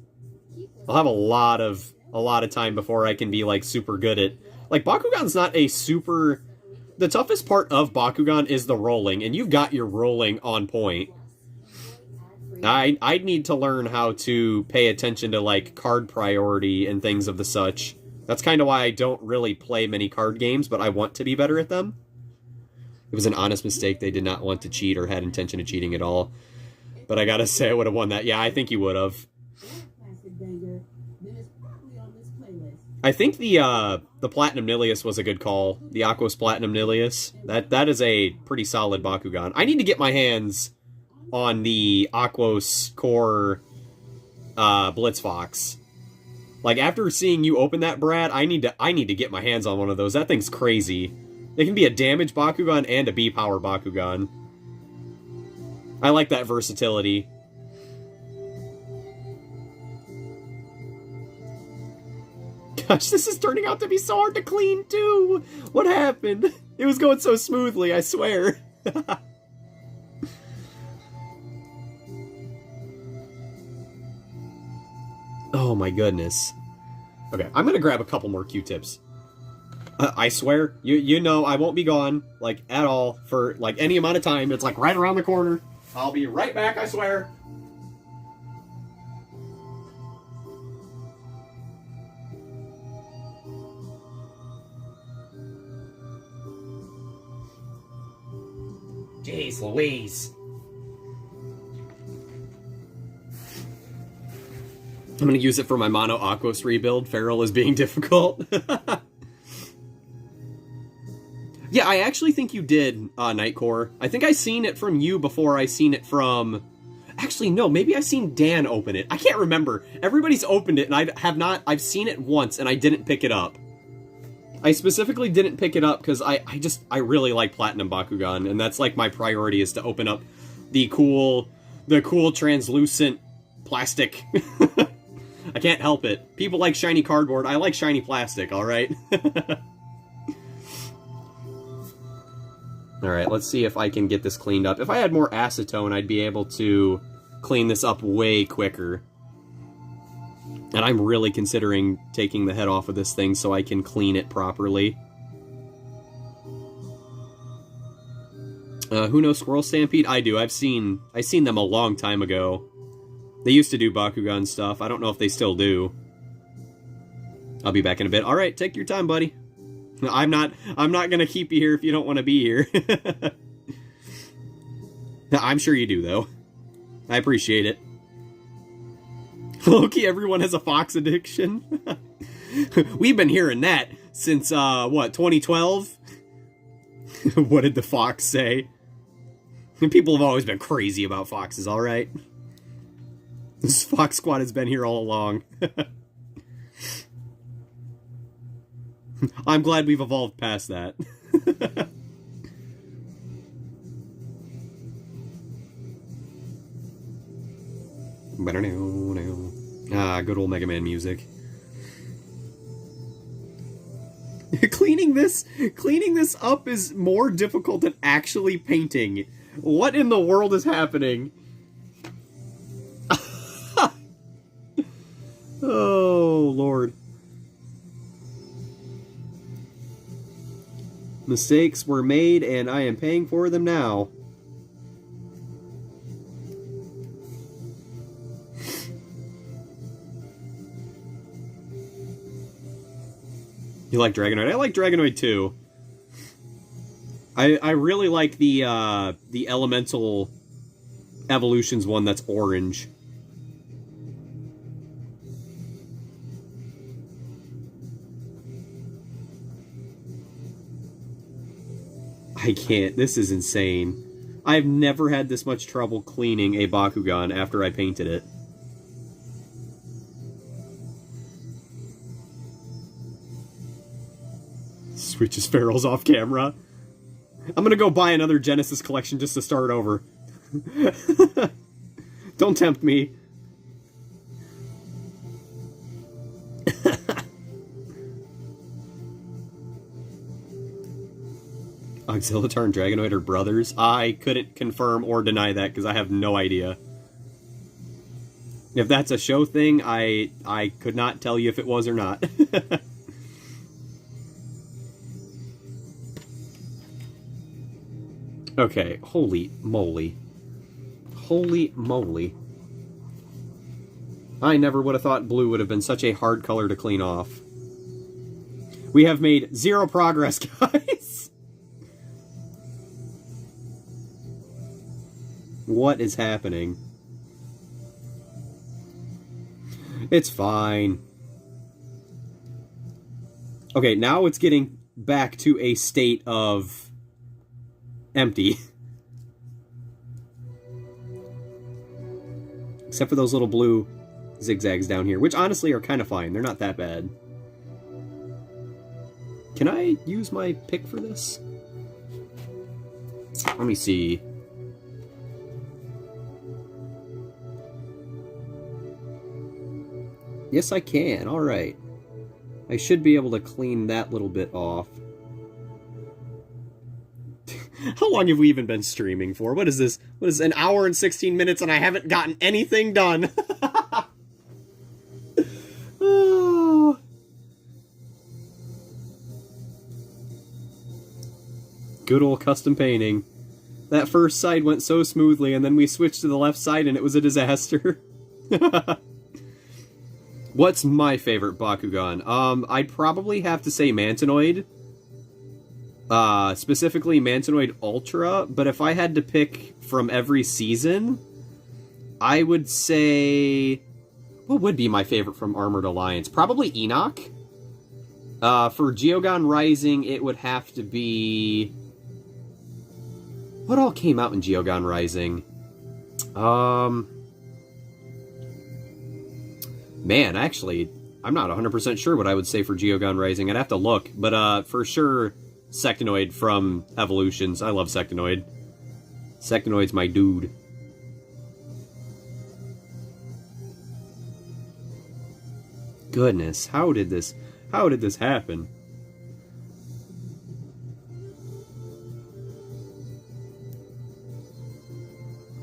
I'll have a lot of time before I can be, like, super good at... Like, Bakugan's not a super... The toughest part of Bakugan is the rolling, and you've got your rolling on point. I'd need to learn how to pay attention to, like, card priority and things of the such. That's kind of why I don't really play many card games, but I want to be better at them. It was an honest mistake. They did not want to cheat or had intention of cheating at all. But I gotta say, I would have won that. Yeah, I think you would have. I think the Platinum Nilius was a good call. The Aquos Platinum Nilius. That is a pretty solid Bakugan. I need to get my hands on the Aquos Core Blitz Fox. Like, after seeing you open that, Brad, I need to get my hands on one of those. That thing's crazy. It can be a damage Bakugan and a B-Power Bakugan. I like that versatility. Gosh, this is turning out to be so hard to clean, too! What happened? It was going so smoothly, I swear. Oh my goodness. Okay, I'm gonna grab a couple more Q-tips. I swear, you know I won't be gone, like, at all, for, like, any amount of time. It's, like, right around the corner. I'll be right back, I swear. Jeez Louise. I'm gonna use it for my Mono Aquos rebuild. Pharol is being difficult. Yeah, I actually think you did, Nightcore. I think I seen it from you before I seen it from... Actually, no, maybe I've seen Dan open it. I can't remember. Everybody's opened it, and I have not... I've seen it once, and I didn't pick it up. I specifically didn't pick it up because I really like Platinum Bakugan, and that's, like, my priority is to open up the cool translucent plastic. I can't help it. People like shiny cardboard. I like shiny plastic, alright? Alright, let's see if I can get this cleaned up. If I had more acetone, I'd be able to clean this up way quicker. And I'm really considering taking the head off of this thing so I can clean it properly. Who knows Squirrel Stampede? I do. I seen them a long time ago. They used to do Bakugan stuff. I don't know if they still do. I'll be back in a bit. Alright, take your time, buddy. I'm not gonna keep you here if you don't want to be here. I'm sure you do, though. I appreciate it. Loki, everyone has a fox addiction. We've been hearing that since, what, 2012? What did the fox say? People have always been crazy about foxes, alright? This Fox Squad has been here all along. I'm glad we've evolved past that. Ah, good old Mega Man music. Cleaning this up is more difficult than actually painting. What in the world is happening? Oh, Lord. Mistakes were made, and I am paying for them now. You like Dragonoid? I like Dragonoid too. I really like the Elemental Evolutions one that's orange. I can't. This is insane. I've never had this much trouble cleaning a Bakugan after I painted it. switches Pharol's off camera. I'm gonna go buy another Genesis collection just to start over. Don't tempt me. Auxilitar and Dragonoid are brothers? I couldn't confirm or deny that because I have no idea. If that's a show thing, I could not tell you if it was or not. Okay, holy moly. Holy moly. I never would have thought blue would have been such a hard color to clean off. We have made 0 progress, guys! What is happening? It's fine. Okay, now it's getting back to a state of empty. Except for those little blue zigzags down here, which honestly are kind of fine. They're not that bad. Can I use my pick for this? Let me see. Yes, I can. Alright. I should be able to clean that little bit off. How long have we even been streaming for? What is this? What is an hour and 16 minutes and I haven't gotten anything done? Oh. Good old custom painting. That first side went so smoothly and then we switched to the left side and it was a disaster. What's my favorite Bakugan? I'd probably have to say Mantinoid. Specifically Mantinoid Ultra, but if I had to pick from every season, I would say... What would be my favorite from Armored Alliance? Probably Enoch. For Geogon Rising, it would have to be... What all came out in Geogon Rising? Man, actually, I'm not 100% sure what I would say for Geogon Rising. I'd have to look, but for sure, Sectinoid from Evolutions. I love Sectinoid. Sectinoid's my dude. Goodness, how did this happen?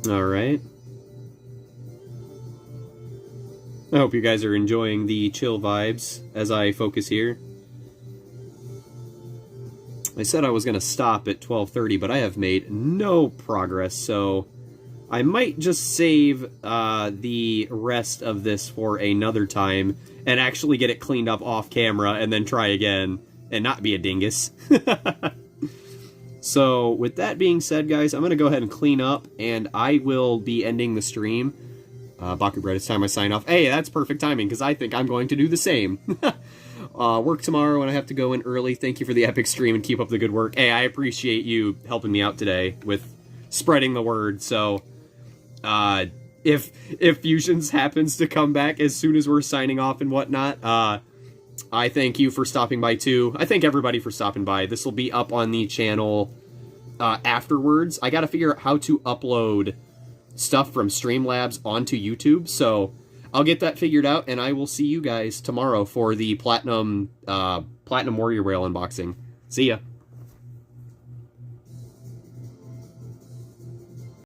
Alright. I hope you guys are enjoying the chill vibes as I focus here. I said I was going to stop at 12:30, but I have made no progress, so I might just save the rest of this for another time and actually get it cleaned up off camera and then try again and not be a dingus. So, with that being said, guys, I'm going to go ahead and clean up, and I will be ending the stream. Bakugan, it's time I sign off. Hey, that's perfect timing, because I think I'm going to do the same. Work tomorrow, and I have to go in early. Thank you for the epic stream, and keep up the good work. Hey, I appreciate you helping me out today with spreading the word, so... if Fusions happens to come back as soon as we're signing off and whatnot, I thank you for stopping by, too. I thank everybody for stopping by. This will be up on the channel afterwards. I gotta figure out how to upload stuff from Streamlabs onto YouTube, so I'll get that figured out, and I will see you guys tomorrow for the Platinum Warrior Rail unboxing. See ya!